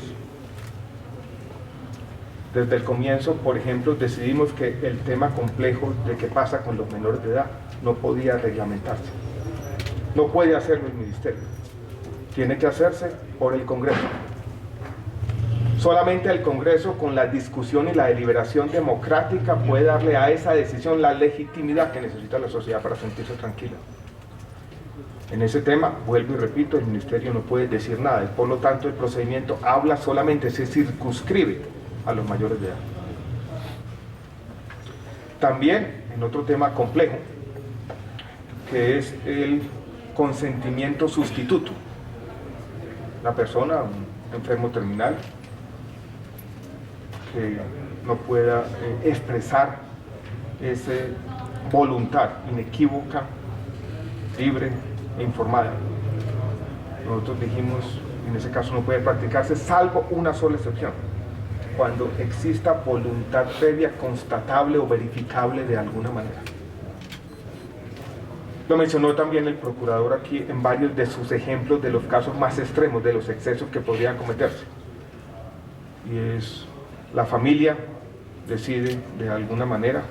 Speaker 6: Desde el comienzo, por ejemplo, decidimos que el tema complejo de qué pasa con los menores de edad no podía reglamentarse. No puede hacerlo el Ministerio. Tiene que hacerse por el Congreso. Solamente el Congreso, con la discusión y la deliberación democrática, puede darle a esa decisión la legitimidad que necesita la sociedad para sentirse tranquila. En ese tema, vuelvo y repito, el Ministerio no puede decir nada, y por lo tanto el procedimiento habla solamente, se circunscribe a los mayores de edad. También, en otro tema complejo, que es el consentimiento sustituto. Una persona, un enfermo terminal, que no pueda expresar esa voluntad inequívoca, libre e informada. Nosotros dijimos, en ese caso no puede practicarse, salvo una sola excepción, cuando exista voluntad previa, constatable o verificable de alguna manera. Lo mencionó también el procurador aquí en varios de sus ejemplos de los casos más extremos, de los excesos que podrían cometerse. Y es la familia decide de alguna manera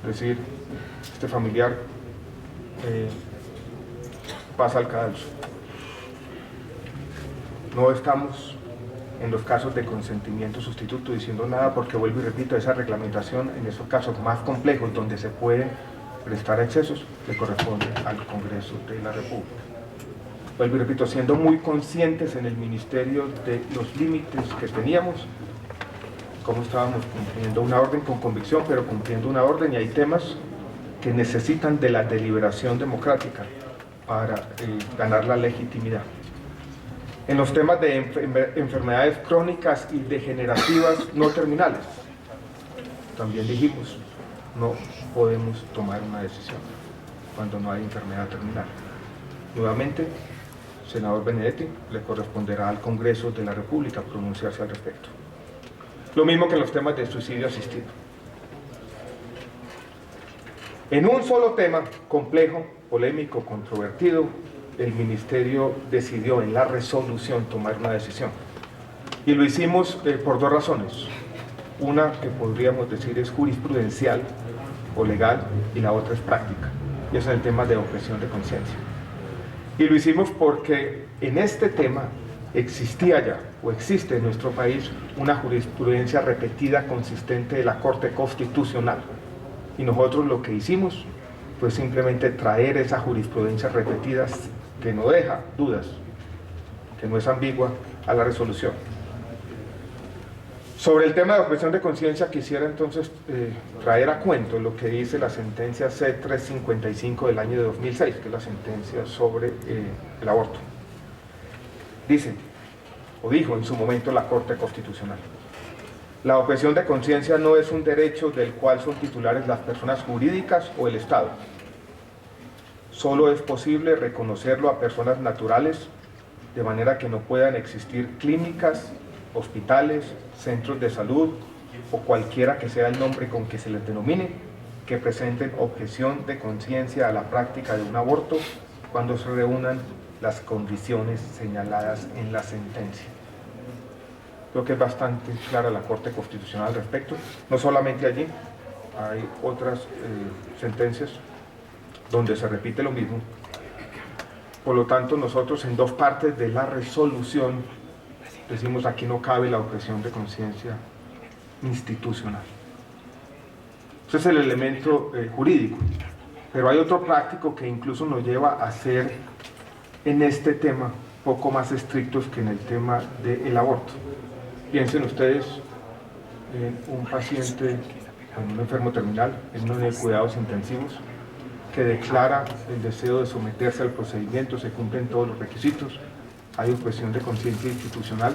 Speaker 6: decir, este familiar pasa al cadalso. No estamos en los casos de consentimiento sustituto diciendo nada, porque vuelvo y repito, esa reglamentación en esos casos más complejos donde se pueden prestar excesos le corresponde al Congreso de la República. Vuelvo y repito, siendo muy conscientes en el Ministerio de los límites que teníamos, cómo estábamos cumpliendo una orden con convicción, pero cumpliendo una orden, y hay temas que necesitan de la deliberación democrática para ganar la legitimidad. En los temas de enfermedades crónicas y degenerativas no terminales, también dijimos, no podemos tomar una decisión cuando no hay enfermedad terminal. Nuevamente, senador Benedetti, le corresponderá al Congreso de la República pronunciarse al respecto. Lo mismo que en los temas de suicidio asistido. En un solo tema complejo, polémico, controvertido, el Ministerio decidió en la resolución tomar una decisión. Y lo hicimos por dos razones. Una que podríamos decir es jurisprudencial o legal, y la otra es práctica. Y es el tema de objeción de conciencia. Y lo hicimos porque en este tema existía ya, o existe en nuestro país, una jurisprudencia repetida consistente de la Corte Constitucional. Y nosotros lo que hicimos fue simplemente traer esa jurisprudencia repetida, que no deja dudas, que no es ambigua, a la resolución. Sobre el tema de objeción de conciencia, quisiera entonces traer a cuento lo que dice la sentencia C-355 del año de 2006, que es la sentencia sobre el aborto. Dice, o dijo en su momento la Corte Constitucional: la objeción de conciencia no es un derecho del cual son titulares las personas jurídicas o el Estado. Solo es posible reconocerlo a personas naturales, de manera que no puedan existir clínicas, hospitales, centros de salud o cualquiera que sea el nombre con que se les denomine, que presenten objeción de conciencia a la práctica de un aborto cuando se reúnan las condiciones señaladas en la sentencia. Creo que es bastante clara la Corte Constitucional al respecto. No solamente allí, hay otras sentencias donde se repite lo mismo. Por lo tanto, nosotros en dos partes de la resolución decimos, aquí no cabe la objeción de conciencia institucional. Ese es el elemento jurídico, pero hay otro práctico que incluso nos lleva a ser en este tema poco más estrictos que en el tema del aborto. Piensen ustedes en un paciente, en un enfermo terminal, en uno de cuidados intensivos, que declara el deseo de someterse al procedimiento, se cumplen todos los requisitos, hay objeción de conciencia institucional,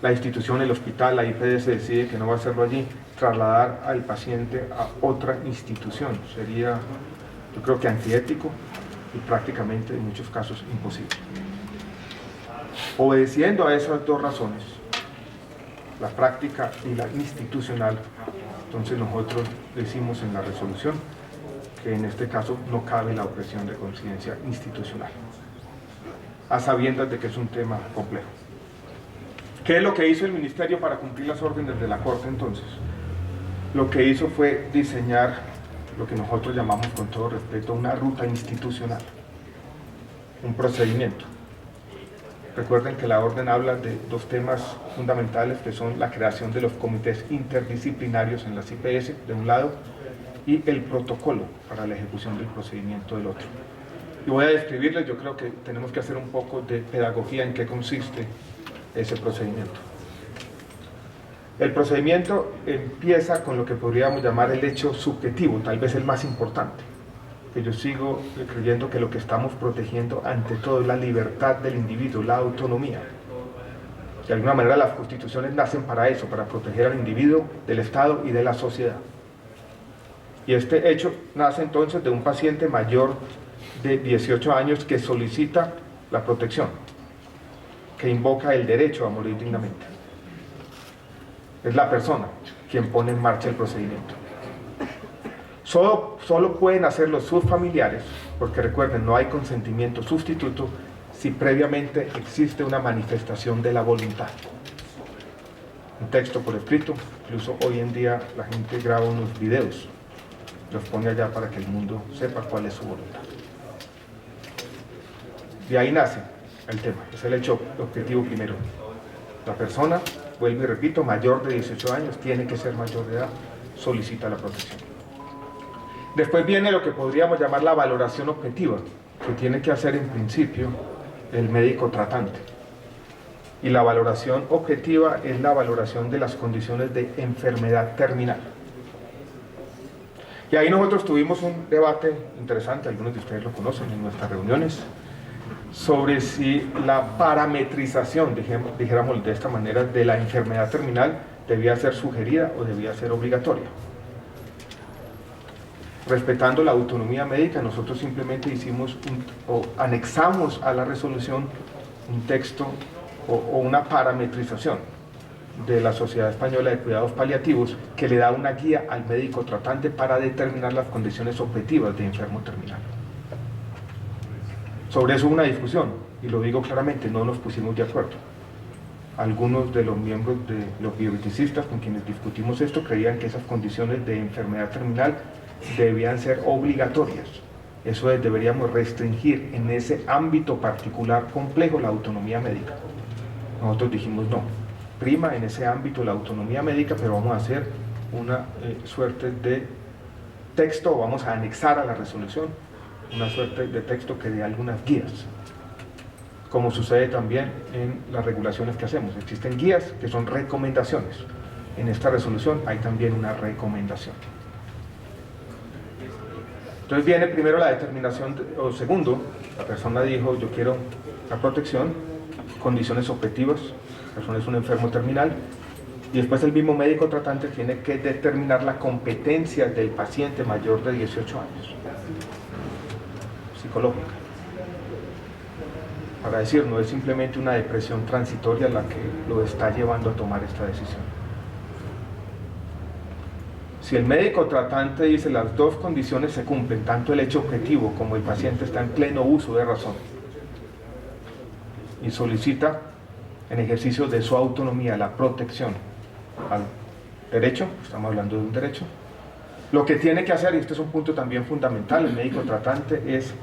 Speaker 6: la institución, el hospital, la IPS decide que no va a hacerlo allí, trasladar al paciente a otra institución sería, yo creo que antiético y prácticamente en muchos casos imposible. Obedeciendo a esas dos razones, la práctica y la institucional, entonces nosotros decimos en la resolución que en este caso no cabe la objeción de conciencia institucional, a sabiendas de que es un tema complejo. ¿Qué es lo que hizo el Ministerio para cumplir las órdenes de la Corte entonces? Lo que hizo fue diseñar lo que nosotros llamamos, con todo respeto, una ruta institucional, un procedimiento. Recuerden que la orden habla de dos temas fundamentales, que son la creación de los comités interdisciplinarios en las IPS, de un lado, y el protocolo para la ejecución del procedimiento del otro. Y voy a describirles, yo creo que tenemos que hacer un poco de pedagogía en qué consiste ese procedimiento. El procedimiento empieza con lo que podríamos llamar el hecho subjetivo, tal vez el más importante, que yo sigo creyendo que lo que estamos protegiendo ante todo es la libertad del individuo, la autonomía. De alguna manera las constituciones nacen para eso, para proteger al individuo, del Estado y de la sociedad. Y este hecho nace entonces de un paciente mayor de 18 años que solicita la protección, que invoca el derecho a morir dignamente. Es la persona quien pone en marcha el procedimiento. Solo pueden hacerlo sus familiares, porque recuerden, no hay consentimiento sustituto si previamente existe una manifestación de la voluntad. Un texto por escrito, incluso hoy en día la gente graba unos videos, los pone allá para que el mundo sepa cuál es su voluntad. De ahí nace el tema, es el hecho objetivo primero. La persona, vuelvo y repito, mayor de 18 años, tiene que ser mayor de edad, solicita la protección. Después viene lo que podríamos llamar la valoración objetiva, que tiene que hacer en principio el médico tratante. Y la valoración objetiva es la valoración de las condiciones de enfermedad terminal. Y ahí nosotros tuvimos un debate interesante, algunos de ustedes lo conocen en nuestras reuniones, sobre si la parametrización, dijéramos de esta manera, de la enfermedad terminal debía ser sugerida o debía ser obligatoria. Respetando la autonomía médica, nosotros simplemente anexamos a la resolución un texto o una parametrización de la Sociedad Española de Cuidados Paliativos que le da una guía al médico tratante para determinar las condiciones objetivas de enfermo terminal. Sobre eso hubo una discusión, y lo digo claramente, no nos pusimos de acuerdo. Algunos de los miembros de los bioeticistas con quienes discutimos esto creían que esas condiciones de enfermedad terminal debían ser obligatorias. Eso es, deberíamos restringir en ese ámbito particular complejo la autonomía médica. Nosotros dijimos no, prima en ese ámbito la autonomía médica, pero vamos a hacer una suerte de texto, vamos a anexar a la resolución una suerte de texto que dé algunas guías, como sucede también en las regulaciones que hacemos. Existen guías que son recomendaciones. En esta resolución hay también una recomendación. Entonces viene primero la determinación, o segundo, la persona dijo yo quiero la protección, condiciones objetivas, la persona es un enfermo terminal, y después el mismo médico tratante tiene que determinar la competencia del paciente mayor de 18 años, psicológica, para decir, no es simplemente una depresión transitoria la que lo está llevando a tomar esta decisión. Si el médico tratante dice las dos condiciones se cumplen, tanto el hecho objetivo como el paciente está en pleno uso de razón, y solicita en ejercicio de su autonomía la protección al derecho, estamos hablando de un derecho, lo que tiene que hacer, y este es un punto también fundamental, el médico tratante es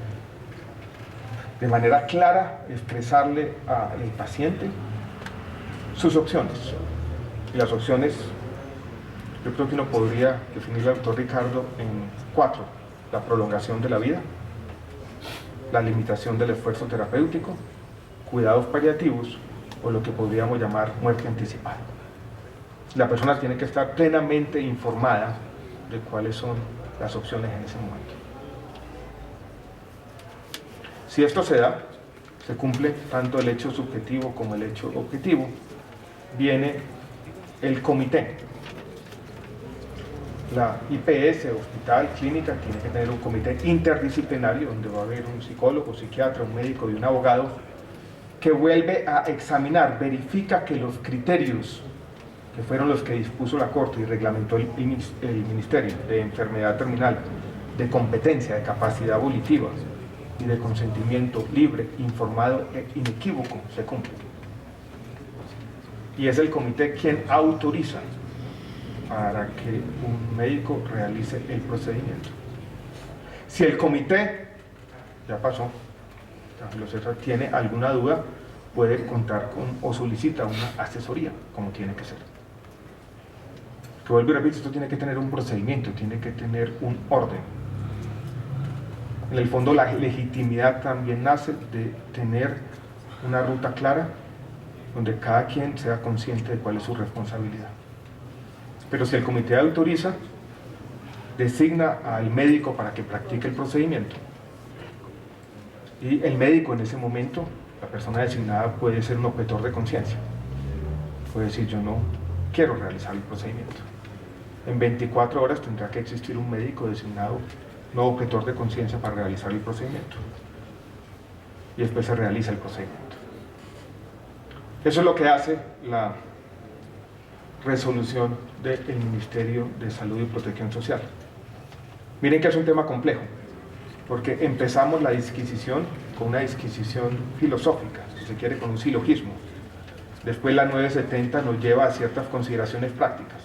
Speaker 6: de manera clara expresarle al paciente sus opciones, y las opciones yo creo que uno podría definir al doctor Ricardo en 4: la prolongación de la vida, la limitación del esfuerzo terapéutico, cuidados paliativos o lo que podríamos llamar muerte anticipada. La persona tiene que estar plenamente informada de cuáles son las opciones en ese momento. Si esto se da, se cumple tanto el hecho subjetivo como el hecho objetivo, viene el comité. La IPS, hospital, clínica, tiene que tener un comité interdisciplinario donde va a haber un psicólogo, psiquiatra, un médico y un abogado que vuelve a examinar, verifica que los criterios que fueron los que dispuso la Corte y reglamentó el Ministerio de Enfermedad Terminal, de competencia, de capacidad volitiva y de consentimiento libre, informado e inequívoco, se cumplen. Y es el comité quien autoriza para que un médico realice el procedimiento. Si el comité, ya pasó, tiene alguna duda, puede contar con o solicita una asesoría, como tiene que ser. Que vuelvo y repito, esto tiene que tener un procedimiento, tiene que tener un orden. En el fondo, la legitimidad también nace de tener una ruta clara donde cada quien sea consciente de cuál es su responsabilidad. Pero si el comité autoriza, designa al médico para que practique el procedimiento, y el médico en ese momento, la persona designada, puede ser un objetor de conciencia, puede decir: yo no quiero realizar el procedimiento. En 24 horas tendrá que existir un médico designado, no objetor de conciencia, para realizar el procedimiento, y después se realiza el procedimiento. Eso es lo que hace la resolución del Ministerio de Salud y Protección Social. Miren que es un tema complejo, porque empezamos la disquisición con una disquisición filosófica, si se quiere, con un silogismo. Después la 970 nos lleva a ciertas consideraciones prácticas,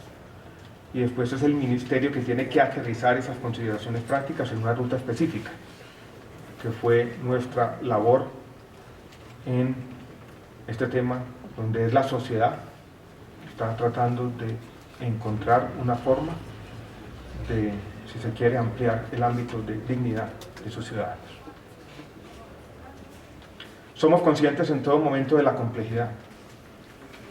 Speaker 6: y después es el Ministerio que tiene que aterrizar esas consideraciones prácticas en una ruta específica, que fue nuestra labor en este tema, donde es la sociedad que está tratando de encontrar una forma de, si se quiere, ampliar el ámbito de dignidad de sus ciudadanos. Somos conscientes en todo momento de la complejidad,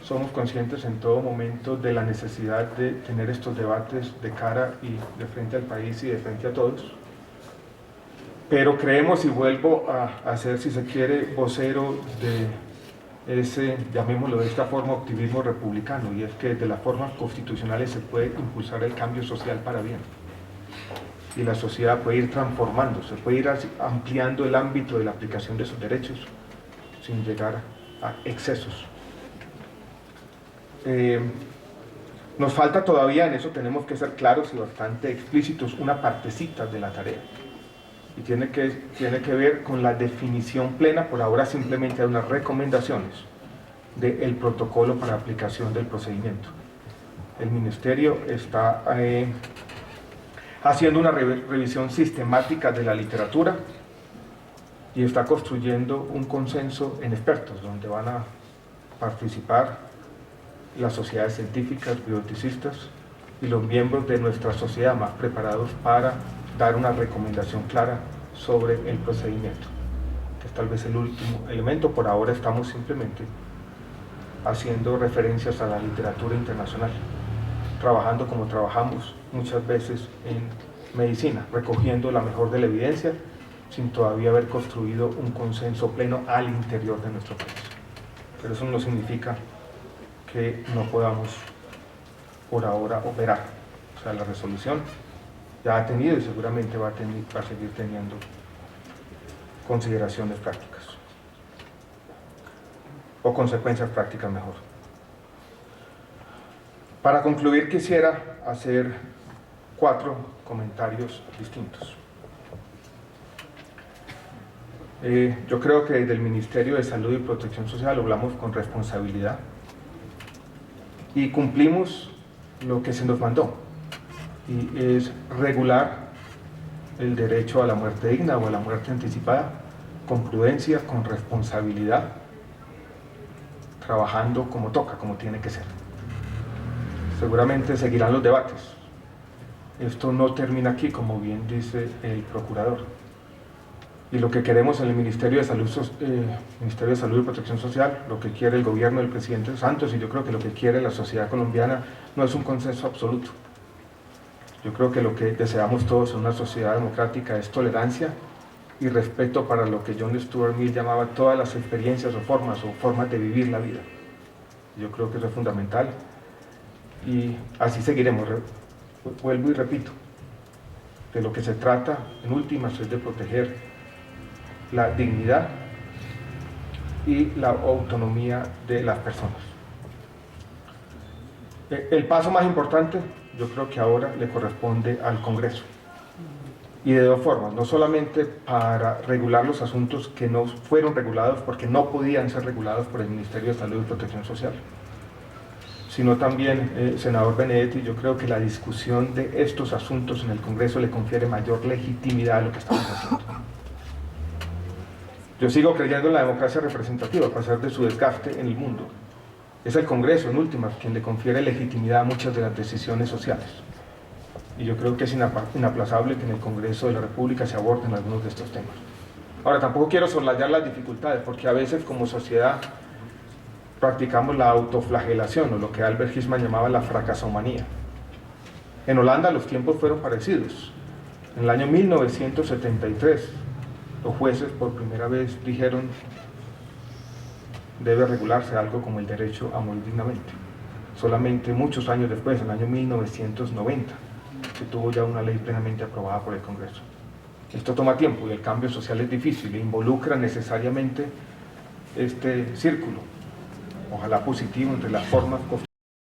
Speaker 6: somos conscientes en todo momento de la necesidad de tener estos debates de cara y de frente al país y de frente a todos, pero creemos, y vuelvo a ser, si se quiere, vocero de ese, llamémoslo de esta forma, optimismo republicano, y es que de las formas constitucionales se puede impulsar el cambio social para bien, y la sociedad puede ir transformándose, puede ir ampliando el ámbito de la aplicación de sus derechos sin llegar a excesos. Nos falta todavía, en eso tenemos que ser claros y bastante explícitos, una partecita de la tarea, y tiene que ver con la definición plena, por ahora simplemente de unas recomendaciones del protocolo para aplicación del procedimiento. El Ministerio está haciendo una revisión sistemática de la literatura y está construyendo un consenso en expertos, donde van a participar las sociedades científicas, bioeticistas y los miembros de nuestra sociedad más preparados para dar una recomendación clara sobre el procedimiento, que es tal vez el último elemento. Por ahora estamos simplemente haciendo referencias a la literatura internacional, trabajando como trabajamos muchas veces en medicina, recogiendo la mejor de la evidencia sin todavía haber construido un consenso pleno al interior de nuestro país. Pero eso no significa que no podamos por ahora operar. O sea, la resolución ya ha tenido y seguramente va a seguir teniendo consideraciones prácticas, o consecuencias prácticas mejor. Para concluir, quisiera hacer 4 comentarios distintos. Yo creo que desde el Ministerio de Salud y Protección Social hablamos con responsabilidad y cumplimos lo que se nos mandó, y es regular el derecho a la muerte digna o a la muerte anticipada con prudencia, con responsabilidad, trabajando como toca, como tiene que ser. Seguramente seguirán los debates. Esto no termina aquí, como bien dice el procurador. Y lo que queremos en el Ministerio de Salud y Protección Social, lo que quiere el gobierno del presidente Santos, y yo creo que lo que quiere la sociedad colombiana, no es un consenso absoluto. Yo creo que lo que deseamos todos en una sociedad democrática es tolerancia y respeto para lo que John Stuart Mill llamaba todas las experiencias o formas de vivir la vida. Yo creo que eso es fundamental, y así seguiremos. Vuelvo y repito, de lo que se trata en últimas es de proteger la dignidad y la autonomía de las personas. El paso más importante, yo creo que ahora le corresponde al Congreso, y de 2 formas: no solamente para regular los asuntos que no fueron regulados porque no podían ser regulados por el Ministerio de Salud y Protección Social, sino también, senador Benedetti, yo creo que la discusión de estos asuntos en el Congreso le confiere mayor legitimidad a lo que estamos haciendo. Yo sigo creyendo en la democracia representativa, a pesar de su desgaste en el mundo. Es el Congreso, en últimas, quien le confiere legitimidad a muchas de las decisiones sociales. Y yo creo que es inaplazable que en el Congreso de la República se aborden algunos de estos temas. Ahora, tampoco quiero soslayar las dificultades, porque a veces como sociedad practicamos la autoflagelación, o lo que Albert Hirschman llamaba la fracasomanía. En Holanda los tiempos fueron parecidos. En el año 1973, los jueces por primera vez dijeron: debe regularse algo como el derecho a morir dignamente. Solamente muchos años después, en el año 1990, se tuvo ya una ley plenamente aprobada por el Congreso. Esto toma tiempo y el cambio social es difícil e involucra necesariamente este círculo, ojalá positivo, entre las formas constitucionales